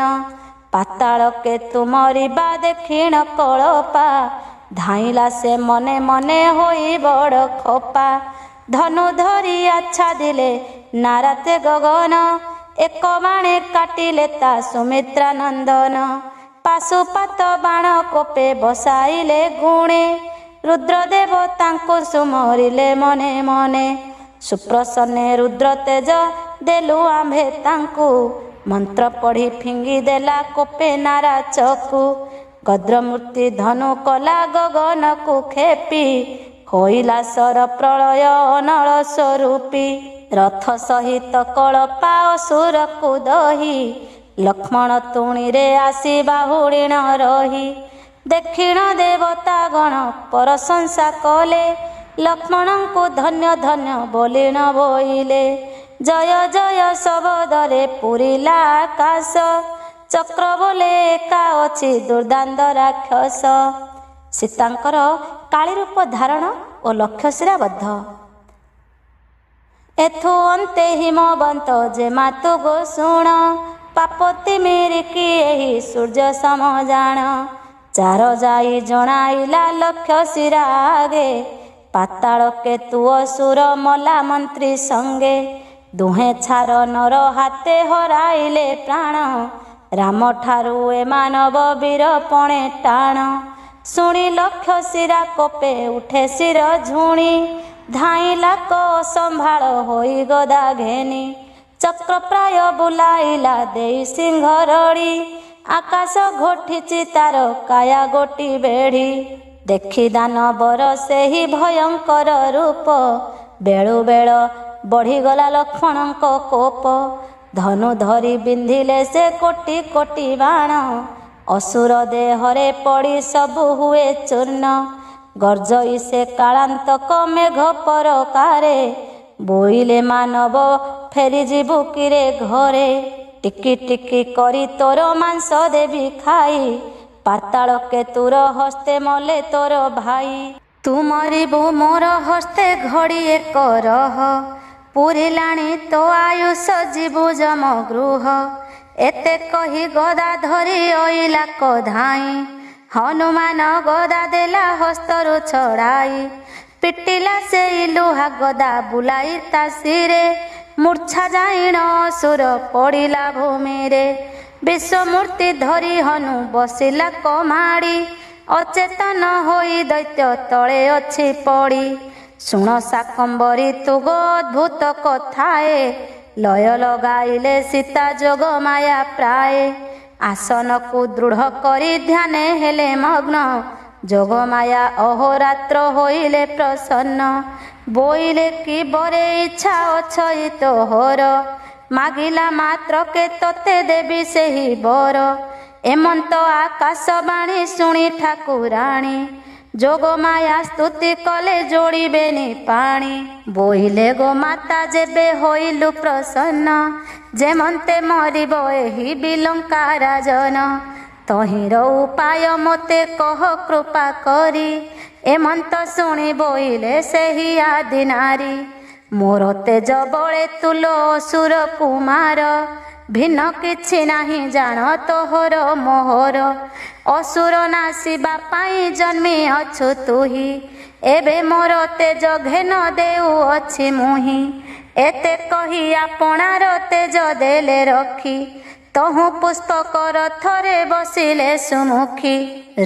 S1: ପାତାଳ କେତୁ ମରିବା ଦେଖିଣ କଳପା ଧାଇଁଲା ସେ ମନେ ମନେ ହୋଇ ବଡ଼ ଖପା। ଧନୁ ଧରି ଆଚ୍ଛାଦିଲେ ନାରାତେ ଗଗନ ଏକ ବାଣେ କାଟିଲେ ତା ସୁମିତ୍ରା ନନ୍ଦନ। ପାଶୁପାତ ବାଣ କୋପେ ବସାଇଲେ ଗୁଣେ ରୁଦ୍ରଦେବ ତାଙ୍କୁ ସୁମରିଲେ ମନେ ମନେ। ସୁପ୍ରସନ୍ନେ ରୁଦ୍ର ତେଜ ଦେଲୁ ଆମ୍ଭେ ତାଙ୍କୁ ମନ୍ତ୍ର ପଢ଼ି ଫିଙ୍ଗି ଦେଲା କୋପେ ନାରା ଚକୁ। ଗଦ୍ରମୂର୍ତ୍ତି ଧନୁ କଲା ଗଗନକୁ ଖେପି ହୋଇଲା ସର ପ୍ରଳୟ ଅନଳ ସ୍ୱରୂପୀ। ରଥ ସହିତ କଳପା ଅସୁରକୁ ଦହି ଲକ୍ଷ୍ମଣ ତୁଣିରେ ଆସି ବାହୁଡ଼ିଣ ରହି। ଦେଖିଣ ଦେବତା ଗଣ ପ୍ରଶଂସା କଲେ ଲକ୍ଷ୍ମଣଙ୍କୁ ଧନ୍ୟ ଧନ୍ୟ ବୋଲିଣ ବୋଇଲେ। ଜୟ ଜୟ ଶବଦରେ ପୁରିଲା ଆକାଶ ଚକ୍ର ବୋଲେ ଏକା ଅଛି ଦୁର୍ଦାନ୍ତ ରାକ୍ଷସ। ସୀତାଙ୍କର କାଳୀରୂପ ଧାରଣ ଓ ଲକ୍ଷ୍ୟଶିରାବଦ୍ଧ। ଏଥୁ ଅନ୍ତେ ହିମବନ୍ତ ଯେ ମାତୁ ଗୋ ଶୁଣ ପାପତି ମିରିକି ଏହି ସୂର୍ଯ୍ୟ ସମଜାଣ। ଚାର ଯାଇ ଜଣାଇଲା ଲକ୍ଷ୍ୟଶିରା ଆଗେ ପାତାଳ କେତୁ ଅସୁର ମଲା ମନ୍ତ୍ରୀ ସଙ୍ଗେ। ଦୁହେଁ ଛାର ନର ହାତେ ହରାଇଲେ ପ୍ରାଣ ରାମଠାରୁ ଏ ମାନବ ବୀର ପଣେ ଟାଣ। ଶୁଣି ଲକ୍ଷ୍ୟଶିରା କୋପେ ଉଠେ ଶିର ଝୁଣି ଧାଇଁଲା କ ସମ୍ଭାଳ ହୋଇ ଗଦା ଘେନି। ଚକ୍ର ପ୍ରାୟ ବୁଲାଇଲା ଦେଇ ସିଂହ ରଡ଼ି ଆକାଶ ଘୋଟିଛି ତାର କାୟା ଗୋଟି ବେଢ଼ି। ଦେଖି ଦାନବର ସେହି ଭୟଙ୍କର ରୂପ ବେଳୁ ବେଳ ବଢ଼ିଗଲା ଲକ୍ଷ୍ମଣଙ୍କ କୋପ। ଧନୁ ଧରି ବିନ୍ଧିଲେ ସେ କୋଟି କୋଟି ବାଣ ଅସୁର ଦେହରେ ପଡ଼ି ସବୁ ହୁଏ ଚୂର୍ଣ୍ଣ। ଗର୍ଜଇ ସେ କାଳାନ୍ତକ ମେଘ ପରକାରେ ବୋଇଲେ ମାନବ ଫେରିଯିବୁ କିରେ ଘରେ। ଟିକି ଟିକି କରି ତୋର ମାଂସ ଦେବି ଖାଇ ପାତାଳ କେତୁର ହସ୍ତେ ମଲେ ତୋର ଭାଇ। ତୁ ମରିବୁ ମୋର ହସ୍ତେ ଘଡ଼ିଏ କରହ ପୁରିଲାଣି ତୋ ଆୟୁଷ ଯିବୁ ଯମ ଗୃହ। ଏତେ କହି ଗଦା ଧରି ଅଇଲା କଧାଇଁ ହନୁମାନ ଗଦା ଦେଲା ହସ୍ତରୁ ଛଡ଼ାଇ। ପିଟିଲା ସେଇ ଲୁହା ଗଦା ବୁଲାଇ ତା ଶିରେ ମୂର୍ଚ୍ଛା ଯାଇଣ ଅସୁର ପଡ଼ିଲା ଭୂମିରେ। ବିଶ୍ୱମୂର୍ତ୍ତି ଧରି ହନୁ ବସିଲା କମାଡ଼ି ଅଚେତନ ହୋଇ ଦୈତ୍ୟ ତଳେ ଅଛି ପଡ଼ି। ଶୁଣ ଶାକମ୍ବରୀ ତୁଗ ଅଦ୍ଭୁତ କଥାଏ ଲୟ ଲଗାଇଲେ ସୀତା ଯୋଗ ମାୟା ପ୍ରାଏ। ଆସନକୁ ଦୃଢ଼ କରି ଧ୍ୟାନେ ହେଲେ ମଗ୍ନ ଯୋଗମାୟା ଅହୋରାତ୍ର ହୋଇଲେ ପ୍ରସନ୍ନ। ବୋଇଲେ କି ବରେ ଇଚ୍ଛା ଅଛଇ ତୋହର ମାଗିଲା ମାତ୍ରକେ ତୋତେ ଦେବି ସେହି ବର। ଏମନ୍ତ ଆକାଶବାଣୀ ଶୁଣି ଠାକୁରାଣୀ ଯୋଗମାୟା ସ୍ତୁତି କଲେ ଯୋଡ଼ିବେନି ପାଣି। ବୋଇଲେ ଗୋମାତା ଯେବେ ହୋଇଲୁ ପ୍ରସନ୍ନ ଯେମନ୍ତେ ମରିବ ଏହି ବିଲଙ୍କା ରାଜନ। ତହିଁର ଉପାୟ ମୋତେ କହ କୃପା କରି ଏମନ୍ତ ଶୁଣି ବୋଇଲେ ସେହି ଆଦି ନାରୀ। ମୋର ତେଜ ବଳେ ତୁଲୋ ଅସୁର କୁମାର, ଭିନ୍ନ କିଛି ନାହିଁ ଜାଣ ତୋହର ମୋହର। ଅସୁର ନାଶିବା ପାଇଁ ଜନ୍ମି ଅଛୁ ତୁହି, ଏବେ ମୋର ତେଜ ଘେନ ଦେଉଅଛି ମୁହିଁ। ଏତେ କହି ଆପଣାର ତେଜ ଦେଲେ ରଖି, ତହୁଁ ପୁଷ୍ପକର ଥରେ ବସିଲେ ସୁମୁଖୀ।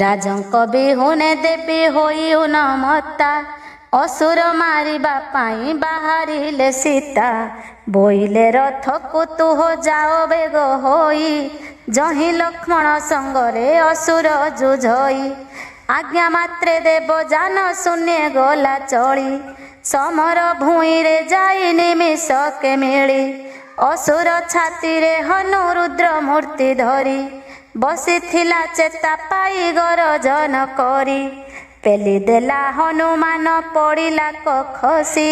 S1: ରାଜଙ୍କ ବିହୁନେ ଦେବୀ ହୋଇ ଉନ୍ମତ୍ତା, ଅସୁର ମାରିବା ପାଇଁ ବାହାରିଲେ ସୀତା। ବୋଇଲେ ରଥକୁ ତୁହ ଯାଅ ବେଗ ହୋଇ, ଯହିଁ ଲକ୍ଷ୍ମଣ ସଙ୍ଗରେ ଅସୁର ଯୁଝଇ। ଆଜ୍ଞା ମାତ୍ରେ ଦେବ ଯାନ ଶୂନ୍ୟ ଗଲା ଚଳି, ସମର ଭୂଇଁରେ ଯାଇ ନିମିଷକେ ମିଳି। ଅସୁର ଛାତିରେ ହନୁ ରୁଦ୍ର ମୂର୍ତ୍ତି ଧରି, ବସିଥିଲା ଚେତା ପାଇ ଗରଜନ କରି। ପେଲି ଦେଲା ହନୁମାନ ପଡ଼ିଲା ଖସି,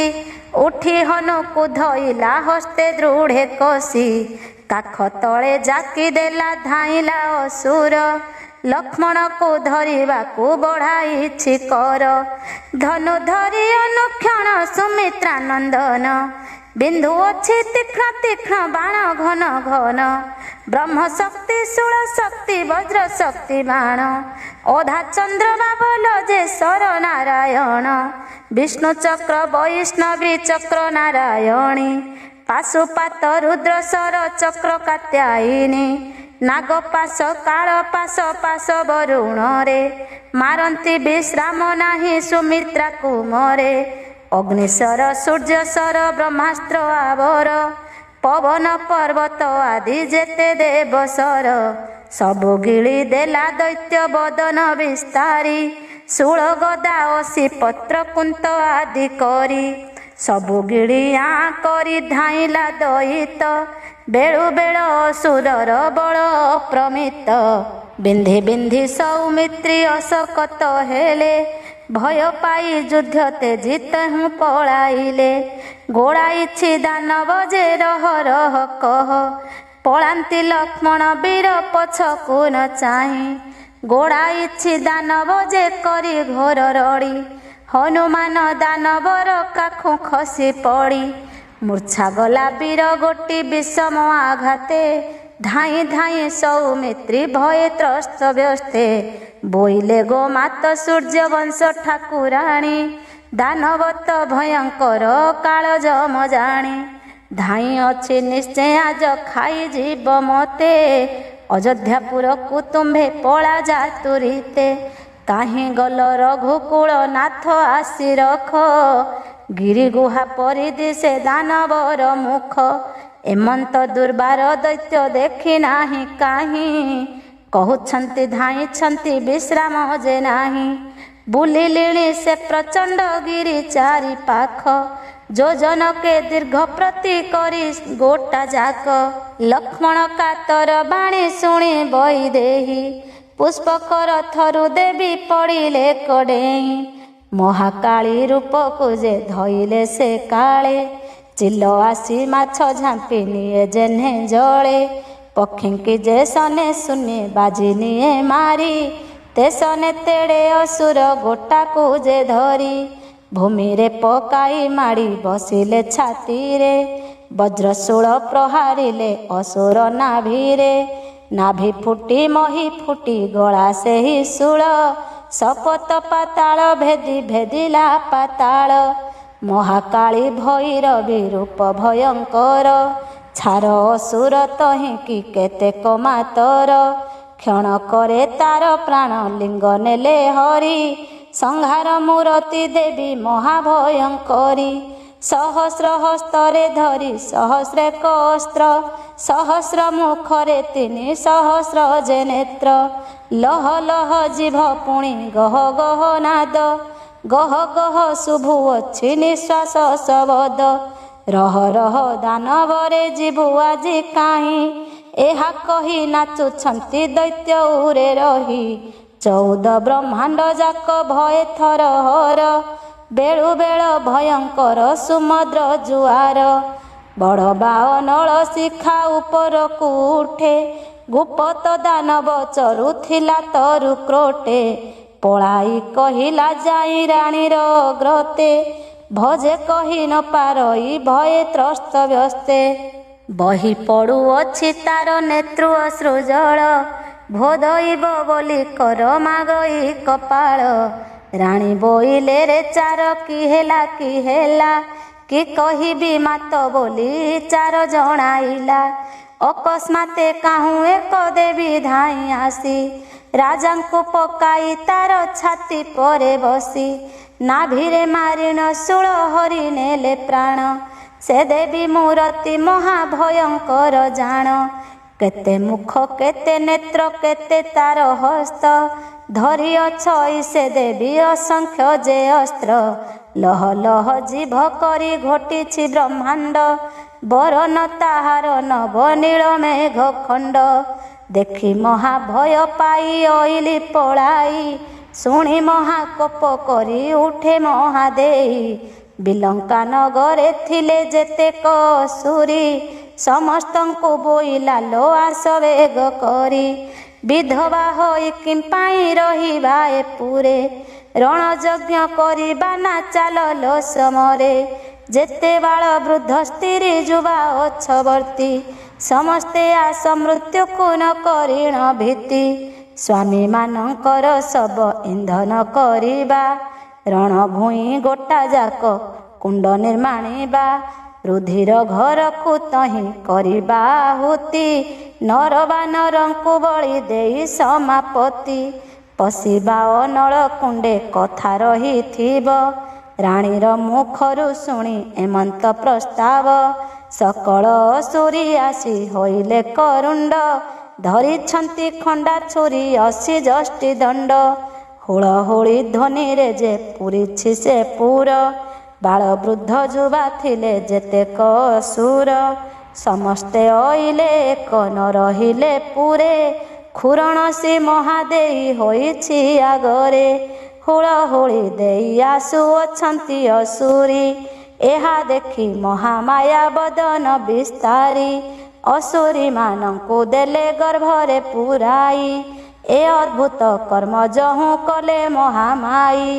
S1: ଉଠି ହନୁକୁ ଧଇଲା ହସ୍ତେ ଦୃଢ଼େ କଷି। କାଖ ତଳେ ଜାକି ଦେଲା ଧାଇଁଲା ଅସୁର, ଲକ୍ଷ୍ମଣକୁ ଧରିବାକୁ ବଢ଼ାଇଛି କର। ଧନୁ ଧରି ଅନୁକ୍ଷଣ ସୁମିତ୍ରା ନନ୍ଦନ, ବିନ୍ଧୁଅଛି ତୀକ୍ଷ୍ଣ ତୀକ୍ଷ୍ଣ ବାଣ ଘନ ଘନ। ବ୍ରହ୍ମ ଶକ୍ତି ଶୂଳ ଶକ୍ତି ବଜ୍ର ଶକ୍ତି ବାଣ, ଅଧା ଚନ୍ଦ୍ରମା ବଲ ଯେ ସର ନାରାୟଣ। ବିଷ୍ଣୁ ଚକ୍ର ବୈଷ୍ଣବୀ ଚକ୍ର ନାରାୟଣୀ, ପାଶୁପାତ ରୁଦ୍ର ସର ଚକ୍ର କାତ୍ୟାୟିନୀ। ନାଗ ପାଶ କାଳ ପାଶ ପାଶ ବରୁଣରେ, ମାରନ୍ତି ବିଶ୍ରାମ ନାହିଁ ସୁମିତ୍ରାକୁ ମରେ। ଅଗ୍ନିଶର ସୂର୍ଯ୍ୟଶର ବ୍ରହ୍ମାସ୍ତ୍ର ଆବର, ପବନ ପର୍ବତ ଆଦି ଯେତେ ଦେବସର। ସବୁ ଗିଳି ଦେଲା ଦୈତ୍ୟ ବଦନ ବିସ୍ତାରି, ଶୂଳ ଗଦା ଅସି ପତ୍ର କୁନ୍ତ ଆଦି କରି। ସବୁ ଗିଳି ଆଁ କରି ଧାଇଁଲା ଦଇତ, ବେଳୁ ବେଳ ଅସୁରର ବଳ ଅପ୍ରମିତ। ବିନ୍ଧି ବିନ୍ଧି ସୌମିତ୍ରୀ ଅଶକତ ହେଲେ, ଭୟ ପାଇ ଯୁଦ୍ଧ ତେଜି ତେହୁଁ ପଳାଇଲେ। ଗୋଡ଼ାଇଛି ଦାନବ ଯେ ରହ ରହ କହ, ପଳାନ୍ତି ଲକ୍ଷ୍ମଣ ବୀର ପଛକୁ ନ ଚାହିଁ। ଗୋଡ଼ାଇଛି ଦାନବ ଯେ କରି ଘୋର ରଡ଼ି, ହନୁମାନ ଦାନବର କାଖୁ ଖସି ପଡ଼ି। ମୂର୍ଚ୍ଛା ଗଲା ବୀର ଗୋଟି ବିଷମ ଆଘାତେ, ଧାଇଁ ଧାଇଁ ସୌମିତ୍ରୀ ଭୟେ ତ୍ରସ୍ତ ବ୍ୟସ୍ତେ। ବୋଇଲେ ଗୋମାତ ସୂର୍ଯ୍ୟବଂଶ ଠାକୁରାଣୀ, ଦାନବତ ଭୟଙ୍କର କାଳ ଯମ ଜାଣି। ଧାଇଁ ଅଛି ନିଶ୍ଚୟ ଆଜ ଖାଇଯିବ ମତେ, ଅଯୋଧ୍ୟାପୁରକୁ ତୁମ୍ଭେ ପଳା ଯା ତୁରିତେ। କାହିଁ ଗଲ ରଘୁକୁଳ ନାଥ ଆସି ରଖ, ଗିରି ଗୁହା ପରି ଦିଶେ ଦାନବର ମୁଖ। ଏମନ୍ତ ଦୁର୍ବାର ଦୈତ୍ୟ ଦେଖି ନାହିଁ କାହିଁ, କହୁଛନ୍ତି ଧାଇଁଛନ୍ତି ବିଶ୍ରାମ ଯେ ନାହିଁ। ବୁଲିଲିଣି ସେ ପ୍ରଚଣ୍ଡ ଗିରି ଚାରି ପାଖ, ଯୋଜନକେ ଦୀର୍ଘ ପ୍ରତି କରି ଗୋଟା ଯାକ। ଲକ୍ଷ୍ମଣ କାତର ବାଣୀ ଶୁଣି ବୈଦେହୀ, ପୁଷ୍ପକର ଥରୁ ଦେବୀ ପଡ଼ିଲେ କଡ଼େଇ। ମହାକାଳୀ ରୂପକୁ ଯେ ଧଇଲେ ସେ କାଳେ, ଚିଲ ଆସି ମାଛ ଝାମ୍ପି ନିଏ ଯେହ୍ନେ ଜଳେ। ପକ୍ଷୀଙ୍କି ଯେ ସନେ ଶୂନ୍ୟ ବାଜି ନିଏ ମାରି, ତେସନେ ତେଡ଼େ ଅସୁର ଗୋଟାକୁ ଯେ ଧରି। ଭୂମିରେ ପକାଇ ମାଡ଼ି ବସିଲେ ଛାତିରେ, ବଜ୍ରଶୂଳ ପ୍ରହାରିଲେ ଅସୁର ନାଭିରେ। ନାଭି ଫୁଟି ମହି ଫୁଟି ଗଳା ସେହି ଶୂଳ, ଶପଥ ପାତାଳ ଭେଦି ଭେଦିଲା ପାତାଳ। ମହାକାଳୀ ଭୈରବୀ ରୂପ ଭୟଙ୍କର, ଛାର ଅସୁର ତହିଁକି କେତେକ ମାତର। କ୍ଷଣ କରେ ତାର ପ୍ରାଣ ଲିଙ୍ଗ ନେଲେ ହରି, ସଂହାର ମୂରତି ଦେବୀ ମହାଭୟଙ୍କରୀ। ସହସ୍ର ହସ୍ତରେ ଧରି ସହସ୍ରେକ ଅସ୍ତ୍ର, ସହସ୍ର ମୁଖରେ ତିନି ସହସ୍ର ଯେ ନେତ୍ର। ଲହ ଲହ ଜିଭ ପୁଣି ଗହ ଗହ ନାଦ, ଗହ ଗହ ଶୁଭୁଅଛି ନିଶ୍ୱାସ ଶବଦ। ରହ ରହ ଦାନବରେ ଯିବୁ ଆଜି କାହିଁ, ଏହା କହି ନାଚୁଛନ୍ତି ଦୈତ୍ୟ ଉରେ ରହି। 14 ବ୍ରହ୍ମାଣ୍ଡ ଯାକ ଭଏ ଥର ହର, ବେଳୁ ବେଳ ଭୟଙ୍କର ସୁମଦ୍ର ଜୁଆର। ବଡ଼ ବାଅ ନଳ ଶିଖା ଉପରକୁ ଉଠେ, ଗୁପତ ଦାନବ ଚରୁଥିଲା ତରୁ କ୍ରୋଟେ। ପଳାଇ କହିଲା ଯାଇ ରାଣୀର ଗ୍ରତେ, ଭଜେ କହି ନ ପାରଇ ଭୟେ ତ୍ରସ୍ତ ବ୍ୟସ୍ତେ। ବହି ପଡ଼ୁଅଛି ତାର ନେତୃ ଅଶ୍ରୁଜଳ, ଭୋଦଇବ ବୋଲି କର ମାଗଇ କପାଳ। ରାଣୀ ବୋଇଲେ ରେ ଚାର କି ହେଲା କି ହେଲା, କି କହିବି ମାତ ବୋଲି ଚାର ଜଣାଇଲା। ଅକସ୍ମାତେ କାହୁଁ ଏକ ଦେବୀ ଧାଇଁ ଆସି, ରାଜାଙ୍କୁ ପକାଇ ତାର ଛାତି ପରେ ବସି। ନାଭିରେ ମାରିଣ ଶୂଳ ହରି ନେଲେ ପ୍ରାଣ, ସେ ଦେବୀ ମୂରତି ମହାଭୟଙ୍କର ଜାଣ। କେତେ ମୁଖ କେତେ ନେତ୍ର କେତେ ତାର ହସ୍ତ, ଧରିଅଛଇ ସେ ଦେବୀ ଅସଂଖ୍ୟ ଯେ ଅସ୍ତ୍ର। ଲହ ଲହ ଜିଭ କରି ଘୋଟିଛି ବ୍ରହ୍ମାଣ୍ଡ, ବରନ ତାହାର ନବ ନୀଳ ମେଘ ଖଣ୍ଡ। ଦେଖି ମହାଭୟ ପାଇ ଅଇଲି ପଳାଇ, ଶୁଣି ମହାକୋପ କରି ଉଠେ ମହାଦେଇ। ବିଲଙ୍କା ନଗରେ ଥିଲେ ଯେତେକ ଅସୁରୀ, ସମସ୍ତଙ୍କୁ ବୋଇଲା ଲୋ ଆସ ବେଗ କରି। ବିଧବା ହୋଇ କିମ୍ପାଇଁ ରହିବା ଏ ପୁରେ, ରଣଯଜ୍ଞ କରିବା ନା ଚାଲ ଲୋ ସମରେ। ଯେତେ ବାଳ ବୃଦ୍ଧ ସ୍ତ୍ରୀ ଯୁବା ଅଛବର୍ତ୍ତୀ, ସମସ୍ତେ ଆସ ମୃତ୍ୟୁକୁ ନ କରିଣ ଭୀତି। ସ୍ୱାମୀମାନଙ୍କର ଶବ ଇନ୍ଧନ କରିବା, ରଣଭୂଇଁ ଗୋଟା ଯାକ କୁଣ୍ଡ ନିର୍ମାଣିବା। ରୁଧିର ଘରକୁ ତହିଁ କରିବା ଆହୁତି, ନରବାନରଙ୍କୁ ବଳି ଦେଇ ସମାପତି। ପଶିବା ଅନଳ କୁଣ୍ଡେ କଥା ରହିଥିବ, ରାଣୀର ମୁଖରୁ ଶୁଣି ଏମନ୍ତ ପ୍ରସ୍ତାବ। ସକଳ ଅସୁରୀ ଆସି ହୋଇଲେ କରୁଣ୍ଡ, ଧରିଛନ୍ତି ଖଣ୍ଡା ଛୁରୀ ଅସି ଯଷ୍ଟି ଦଣ୍ଡ। ହୁଳହୁଳି ଧ୍ୱନିରେ ଯେ ପୂରିଛି ସେ ପୁର, ବାଳ ବୃଦ୍ଧ ଯୁବା ଥିଲେ ଯେତେକ ଅସୁର। ସମସ୍ତେ ଅଇଲେ ଏକ ନ ରହିଲେ ପୁରେ, ଖୁରଣ ଶ୍ରୀ ମହାଦେଇ ହୋଇଛି ଆଗରେ। ହୁଳହୁଳି ଦେଇ ଆସୁଅଛନ୍ତି ଅସୁରୀ, ଏହା ଦେଖି ମହାମାୟା ବଦନ ବିସ୍ତାରୀ। ଅସୁରୀମାନଙ୍କୁ ଦେଲେ ଗର୍ଭରେ ପୁରାଇ, ଏ ଅଦ୍ଭୁତ କର୍ମ ଯହୁଁ କଲେ ମହାମାଇ।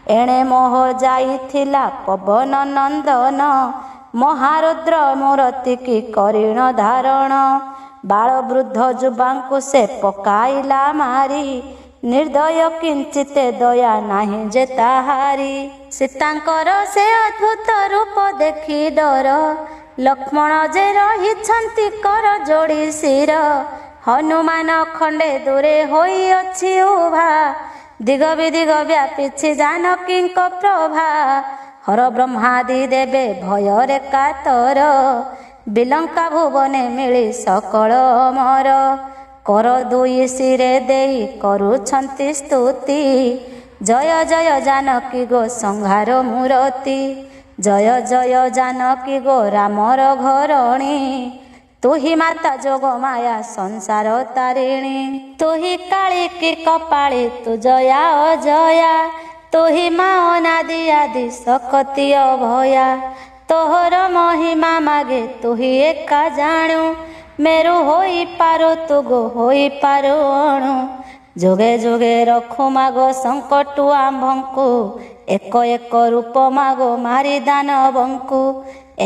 S1: ଏଣେ ମୋହ ଯାଇଥିଲା ପବନ ନନ୍ଦନ, ମହାରୁଦ୍ର ମୂରତି କି କରିଣ ଧାରଣ। ବାଳ ବୃଦ୍ଧ ଯୁବାଙ୍କୁ ସେ ପକାଇଲା ମାରି, ନିର୍ଦ୍ଦୟ କିଞ୍ଚିତେ ଦୟା ନାହିଁ ଯେ ତାହାରି। ସୀତାଙ୍କର ସେ ଅଦ୍ଭୁତ ରୂପ ଦେଖି ଡର, ଲକ୍ଷ୍ମଣ ଯେ ରହିଛନ୍ତି କର ଯୋଡ଼ି ଶିର। ହନୁମାନ ଖଣ୍ଡେ ଦୂରେ ହୋଇଅଛି ଉଭା, ଦିଗ ବିଦିଗ ବ୍ୟାପିଛି ଜାନକୀଙ୍କ ପ୍ରଭା। ହର ବ୍ରହ୍ମାଦି ଦେବେ ଭୟରେ କାତର, ବିଲଙ୍କା ଭୁବନେ ମିଳି ସକଳ ଅମର। କର ଦୁଇ ଶିରେ ଦେଇ କରୁଛନ୍ତି ସ୍ତୁତି, ଜୟ ଜୟ ଜାନକୀ ଗୋ ସଂହାର ମୂରତି। ଜୟ ଜୟ ଜାନକୀ ଗୋ ରାମର ଘରଣୀ, ତୁହି ମାତା ଯୋଗ ମାୟା ସଂସାର ତାରିଣୀ। ତୁହି କାଳୀ କି କପାଳୀ ତୁ ଜୟା ଅଜୟା, ତୁହି ମା ଅନାଦି ଆଦି ଶକ୍ତି ଅଭୟା। ତୋହର ମହିମା ମାଗେ ତୁହି ଏକା ଜାଣୁ, ମେରୁ ହୋଇପାରୁ ତୁ ଗୋ ହୋଇପାରୁ ଅଣୁ। ଯୁଗେ ଯୁଗେ ରଖୁ ମାଗ ସଙ୍କଟୁ ଆମ୍ଭଙ୍କୁ, ଏକ ଏକ ରୂପ ମାଗ ମାରି ଦାନବଙ୍କୁ।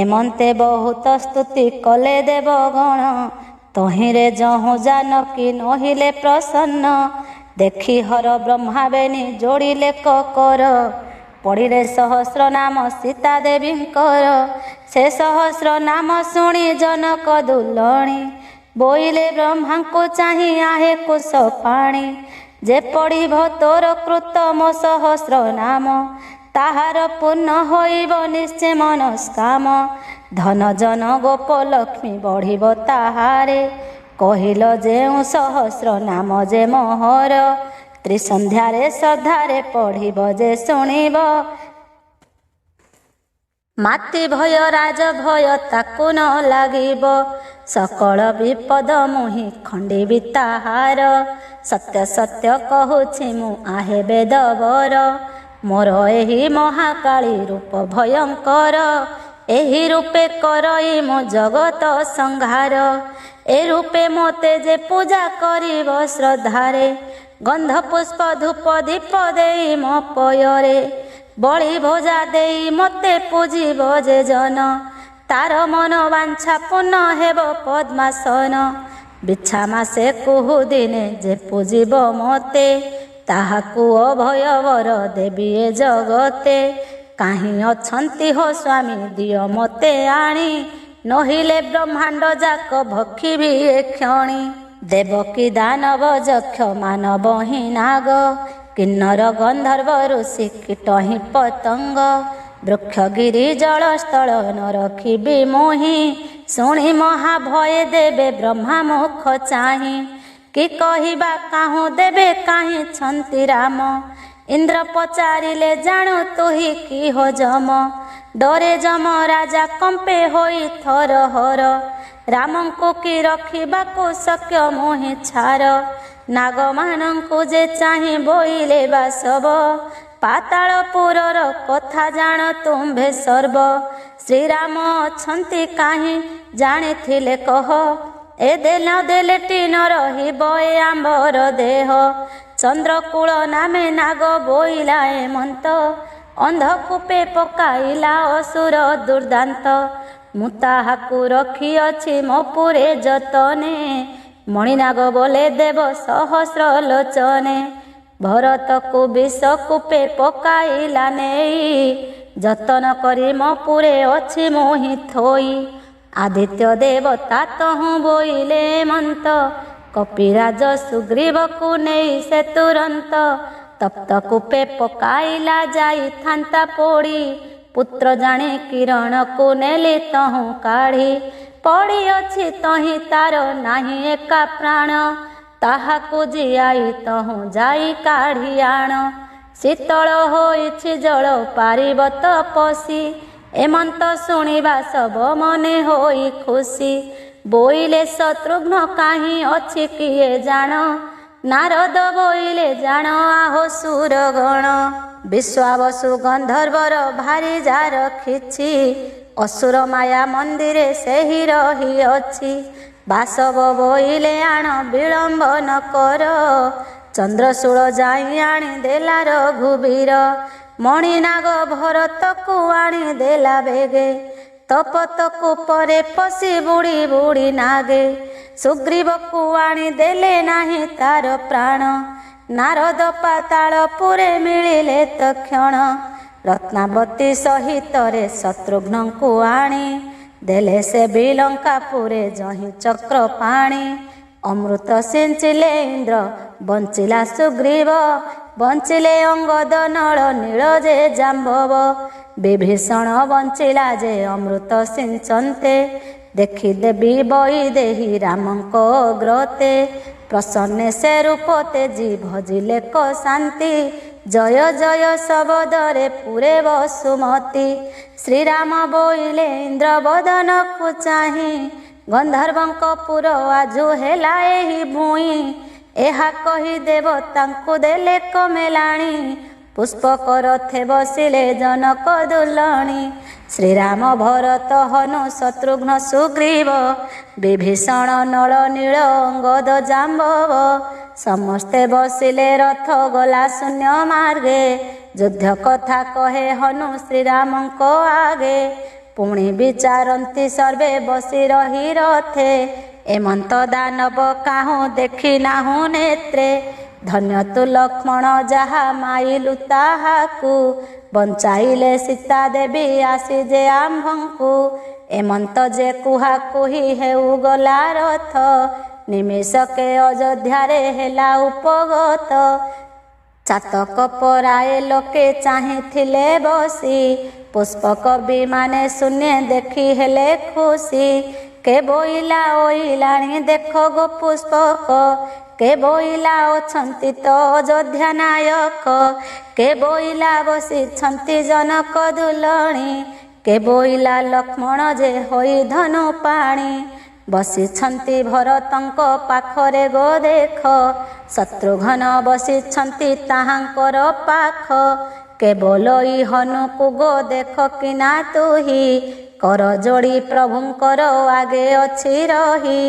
S1: ଏମନ୍ତେ ବହୁତ ସ୍ତୁତି କଲେ ଦେବଗଣ, ତହିଁରେ ଯହୁଁ ଜାନକୀ ନହିଲେ ପ୍ରସନ୍ନ। ଦେଖି ହର ବ୍ରହ୍ମା ବେନି ଯୋଡ଼ିଲେ କକର, ପଡ଼ିଲେ ସହସ୍ର ନାମ ସୀତା ଦେବୀଙ୍କର। ସେ ସହସ୍ର ନାମ ଶୁଣି ଜନକ ଦୁଲଣୀ, ବୋଇଲେ ବ୍ରହ୍ମାଙ୍କୁ ଚାହିଁ ଆହେ କୁଶ ପାଣି। ଯେ ପଢ଼ିବ ତୋର କୃତ ମୋ ସହସ୍ର ନାମ, ତାହାର ପୂର୍ଣ୍ଣ ହୋଇବ ନିଶ୍ଚେ ମନସ୍କାମ। ଧନ ଜନ ଗୋପ ଲକ୍ଷ୍ମୀ ବଢ଼ିବ ତାହାରେ, କହିଲ ଯେଉଁ ସହସ୍ର ନାମ ଯେ ମୋହର। ତ୍ରିସନ୍ଧ୍ୟାରେ ଶ୍ରଦ୍ଧାରେ ପଢ଼ିବ ଯେ ଶୁଣିବ, ମାତି ଭୟ ରାଜ ଭୟ ତାକୁ ନ ଲାଗିବ। ସକଳ ବିପଦ ମୁହିଁ ଖଣ୍ଡିବି ତାହାର, ସତ୍ୟ ସତ୍ୟ କହୁଛି ମୁଁ ଆହେ ବେଦବର। ମୋର ଏହି ମହାକାଳୀ ରୂପ ଭୟଙ୍କର, ଏହି ରୂପେ କରଇ ମୁଁ ଜଗତ ସଂହାର। ଏ ରୂପେ ମୋତେ ଯେ ପୂଜା କରିବ ଶ୍ରଦ୍ଧାରେ, ଗନ୍ଧ ପୁଷ୍ପ ଧୂପ ଦୀପ ଦେଇ ମୋ ପୟରେ ବଳି ଭୋଜା ଦେଇ ମୋତେ ପୂଜିବ ଯେ ଜନ ତାର ମନ ବାଞ୍ଛା ପୂର୍ଣ୍ଣ ହେବ ପଦ୍ମାସନ ବିଛା ମାସେ କୁହୁ ଦିନେ ଯେ ପୂଜିବ ମୋତେ ତାହାକୁ ଅଭୟ ବର ଦେବି ଏ ଜଗତେ କାହିଁ ଅଛନ୍ତି ହୋ ସ୍ୱାମୀ ଦିଅ ମୋତେ ଆଣି ନହିଲେ ବ୍ରହ୍ମାଣ୍ଡ ଯାକ ଭକ୍ଷିବି ଏ କ୍ଷଣି ଦେବକୀ ଦାନବ ଯକ୍ଷ ମାନବ ହିଁ ନାଗ କିନ୍ନର ଗନ୍ଧର୍ବ ଋଷି କୀଟ ହିଁ ପତଙ୍ଗ ବୃକ୍ଷଗିରି ଜଳସ୍ଥଳ ନ ରଖିବି ମୋହିଁ ଶୁଣି ମହାଭୟ ଦେବେ ବ୍ରହ୍ମା ମୁଖ ଚାହିଁ କି କହିବା କାହୁଁ ଦେବେ କାହିଁ ଛନ୍ତି ରାମ ଇନ୍ଦ୍ର ପଚାରିଲେ ଜାଣୁ ତୁହି କି ହୋ ଯମ ଡରେ ଯମ ରାଜା କମ୍ପେ ହୋଇ ଥର ହର ରାମଙ୍କୁ କି ରଖିବାକୁ ଶକ୍ୟ ମୋହି ଛାର ନାଗମାନଙ୍କୁ ଯେ ଚାହିଁ ବୋଇଲେ ବାସବ ପାତାଳପୁରର କଥା ଜାଣ ତୁମ୍ଭେ ସର୍ବ ଶ୍ରୀରାମ ଅଛନ୍ତି କାହିଁ ଜାଣିଥିଲେ କହ ଏ ଦେଲ ଦେଲେଟି ନ ରହିବ ଏ ଆମ୍ଭର ଦେହ ଚନ୍ଦ୍ରକୂଳ ନାମେ ନାଗ ବୋଇଲା ଏମନ୍ତ ଅନ୍ଧକୂପେ ପକାଇଲା ଅସୁର ଦୁର୍ଦାନ୍ତ ମୁଁ ତାହାକୁ ରଖିଅଛି ମୋ ପୁରେ ଯତନେ ମଣିନାଗ ବୋଲେ ଦେବ ସହସ୍ର ଲୋଚନେ ଭରତକୁ ବିଷକୂପେ ପକାଇଲା ନେଇ ଯତନ କରି ମୋ ପୁରେ ଅଛି ମୋହି ଥୋଇ ଆଦିତ୍ୟ ଦେବତା ତହୁଁ ବୋଇଲେ ମନ୍ତ କପିରାଜ ସୁଗ୍ରୀବକୁ ନେଇ ସେ ତୁରନ୍ତ ତପ୍ତ କୂପେ ପକାଇଲା ଯାଇଥାନ୍ତା ପୋଡ଼ି ପୁତ୍ର ଜାଣି କିରଣକୁ ନେଲି ତହୁଁ କାଢ଼ି ପଡ଼ିଅଛି ତହିଁ ତାର ନାହିଁ ଏକା ପ୍ରାଣ ତାହାକୁ ଜିଆଇ ତହୁଁ ଯାଇ କାଢ଼ି ଆଣ ଶୀତଳ ହୋଇଛି ଜଳ ପାରିବ ତପସି ଏମନ୍ତ ଶୁଣିବା ସବ ମନେ ହୋଇ ଖୁସି ବୋଇଲେ ଶତ୍ରୁଘ୍ନ କାହିଁ ଅଛି କିଏ ଜାଣ ନାରଦ ବୋଇଲେ ଜାଣ ଆହୋ ସୁରଗଣ ବିଶ୍ୱାବସୁ ଗନ୍ଧର୍ବର ଭାରି ଯା ରଖିଛି ଅସୁର ମାୟା ମନ୍ଦିରେ ସେହି ରହିଅଛି ବାସବ ବୋଇଲେ ଆଣ ବିଳମ୍ବ ନ କର ଚନ୍ଦ୍ରଶୂଳ ଯାଇ ଆଣି ଦେଲା ରଘୁବୀର ମଣିନାଗ ଭରତକୁ ଆଣି ଦେଲା ବେଗେ ତପତକୁ ପରେ ପଶି ବୁଡ଼ି ବୁଡ଼ି ନାଗେ ସୁଗ୍ରୀବକୁ ଆଣି ଦେଲେ ନାହିଁ ତାର ପ୍ରାଣ ନାରଦ ପାତାଳପୁରେ ମିଳିଲେ ତକ୍ଷଣ ରତ୍ନାବତୀ ସହିତରେ ଶତ୍ରୁଘ୍ନଙ୍କୁ ଆଣି ଦେଲେ ସେ ବିଲଙ୍କାପୁରେ ଯହିଁ ଚକ୍ର ପାଣି ଅମୃତ ସିଞ୍ଚିଲେ ଇନ୍ଦ୍ର ବଞ୍ଚିଲା ସୁଗ୍ରୀବ ବଞ୍ଚିଲେ ଅଙ୍ଗଦ ନଳ ନୀଳ ଯେ ଜାମ୍ବବ ବିଭୀଷଣ ବଞ୍ଚିଲା ଯେ ଅମୃତ ସିଞ୍ଚନ୍ତେ ଦେଖି ଦେବି ବଇ ଦେହି ରାମଙ୍କ ଅଗ୍ରତେ ପ୍ରସନ୍ନେ ସେ ରୂପ ତେଜି ଭଜିଲେ କ ଶାନ୍ତି ଜୟ ଜୟ ଶବଦରେ ପୁରେ ବସୁମତୀ ଶ୍ରୀରାମ ବୋଇଲେ ଇନ୍ଦ୍ର ବଦନକୁ ଚାହିଁ ଗନ୍ଧର୍ବଙ୍କ ପୁର ଆଜୁ ହେଲା ଏହି ଭୂଇଁ ଏହା କହି ଦେବତାଙ୍କୁ ଦେଲେ କମେଲାଣି ପୁଷ୍ପକ ରଥେ ବସିଲେ ଜନକ ଦୁଲଣୀ ଶ୍ରୀରାମ ଭରତ ହନୁ ଶତ୍ରୁଘ୍ନ ସୁଗ୍ରୀବ ବିଭୀଷଣ ନଳ ନୀଳ ଅଙ୍ଗଦ ଜାମ୍ବବ ସମସ୍ତେ ବସିଲେ ରଥ ଗଲା ଶୂନ୍ୟ ମାର୍ଗେ ଯୁଦ୍ଧ କଥା କହେ ହନୁ ଶ୍ରୀରାମଙ୍କ ଆଗେ ପୁଣି ବିଚାରନ୍ତି ସର୍ବେ ବସି ରହି ରଥେ ଏମନ୍ତ ଦାନବ କାହୁଁ ଦେଖି ନାହୁଁ ନେତ୍ରେ ଧନ୍ୟ ତୁ ଲକ୍ଷ୍ମଣ ଯାହା ମାଇଲୁ ତାହାକୁ ବଞ୍ଚାଇଲେ ସୀତା ଦେବୀ ଆସି ଯେ ଆମ୍ଭଙ୍କୁ ଏମନ୍ତ ଯେ କୁହା କୁହି ହେଉ ଗଲା ରଥ ନିମିଷକେ ଅଯୋଧ୍ୟାରେ ହେଲା ଉପଗତ ଚାତକ ପରାଏ ଲୋକେ ଚାହିଁଥିଲେ ବସି ପୁଷ୍ପକ ବିମାନେ ଶୂନ୍ୟ ଦେଖି ହେଲେ ଖୁସି କେ ବୋଇଲା ଓଇଲାଣି ଦେଖ ଗୋ ପୁଷ୍ପକ କେ ବୋଇଲା ଅଛନ୍ତି ତ ଅଯୋଧ୍ୟା ନାୟକ କେ ବୋଇଲା ବସିଛନ୍ତି ଜନକ ଦୁଲଣୀ କେ ବୋଇଲା ଲକ୍ଷ୍ମଣ ଯେ ହୋଇ ଧନୁ ପାଣି ବସିଛନ୍ତି ଭରତଙ୍କ ପାଖରେ ଗୋ ଦେଖ ଶତ୍ରୁଘ୍ନ ବସିଛନ୍ତି ତାହାଙ୍କର ପାଖ କେବଳ ଇ ହନୁକୁ ଗୋ ଦେଖ କିନା ତୁହି କର ଯୋଡ଼ି ପ୍ରଭୁଙ୍କର ଆଗେ ଅଛି ରହି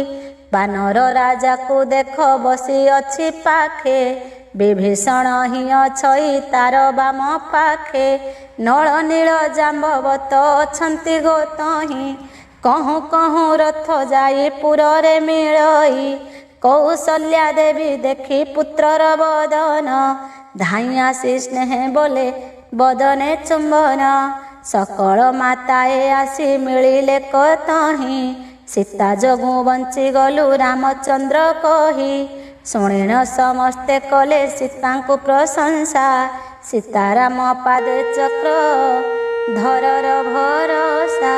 S1: ବାନର ରାଜାକୁ ଦେଖ ବସି ଅଛି ପାଖେ ବିଭୀଷଣ ହିଁ ଅଛଇ ତାର ବାମ ପାଖେ ନଳ ନୀଳ ଜାମ୍ବବତ ଅଛନ୍ତି ଗୋତହିଁ କହୁଁ କହୁଁ ରଥ ଯାଇ ପୁରରେ ମିଳଇ କୌଶଲ୍ୟା ଦେବୀ ଦେଖି ପୁତ୍ରର ବଦନ ଧାଇଁ ଆସି ସ୍ନେହେ ବୋଲେ ବଦନେ ଚୁମ୍ବନ ସକଳ ମାତାଏ ଆସି ମିଳିଲେ କତହିଁ ସୀତା ଯୋଗୁଁ ବଞ୍ଚିଗଲୁ ରାମଚନ୍ଦ୍ର କହି ଶୁଣିଣ ସମସ୍ତେ କଲେ ସୀତାଙ୍କୁ ପ୍ରଶଂସା ସୀତାରାମ ପାଦେ ଚକ୍ର ଧରର ଭରସା।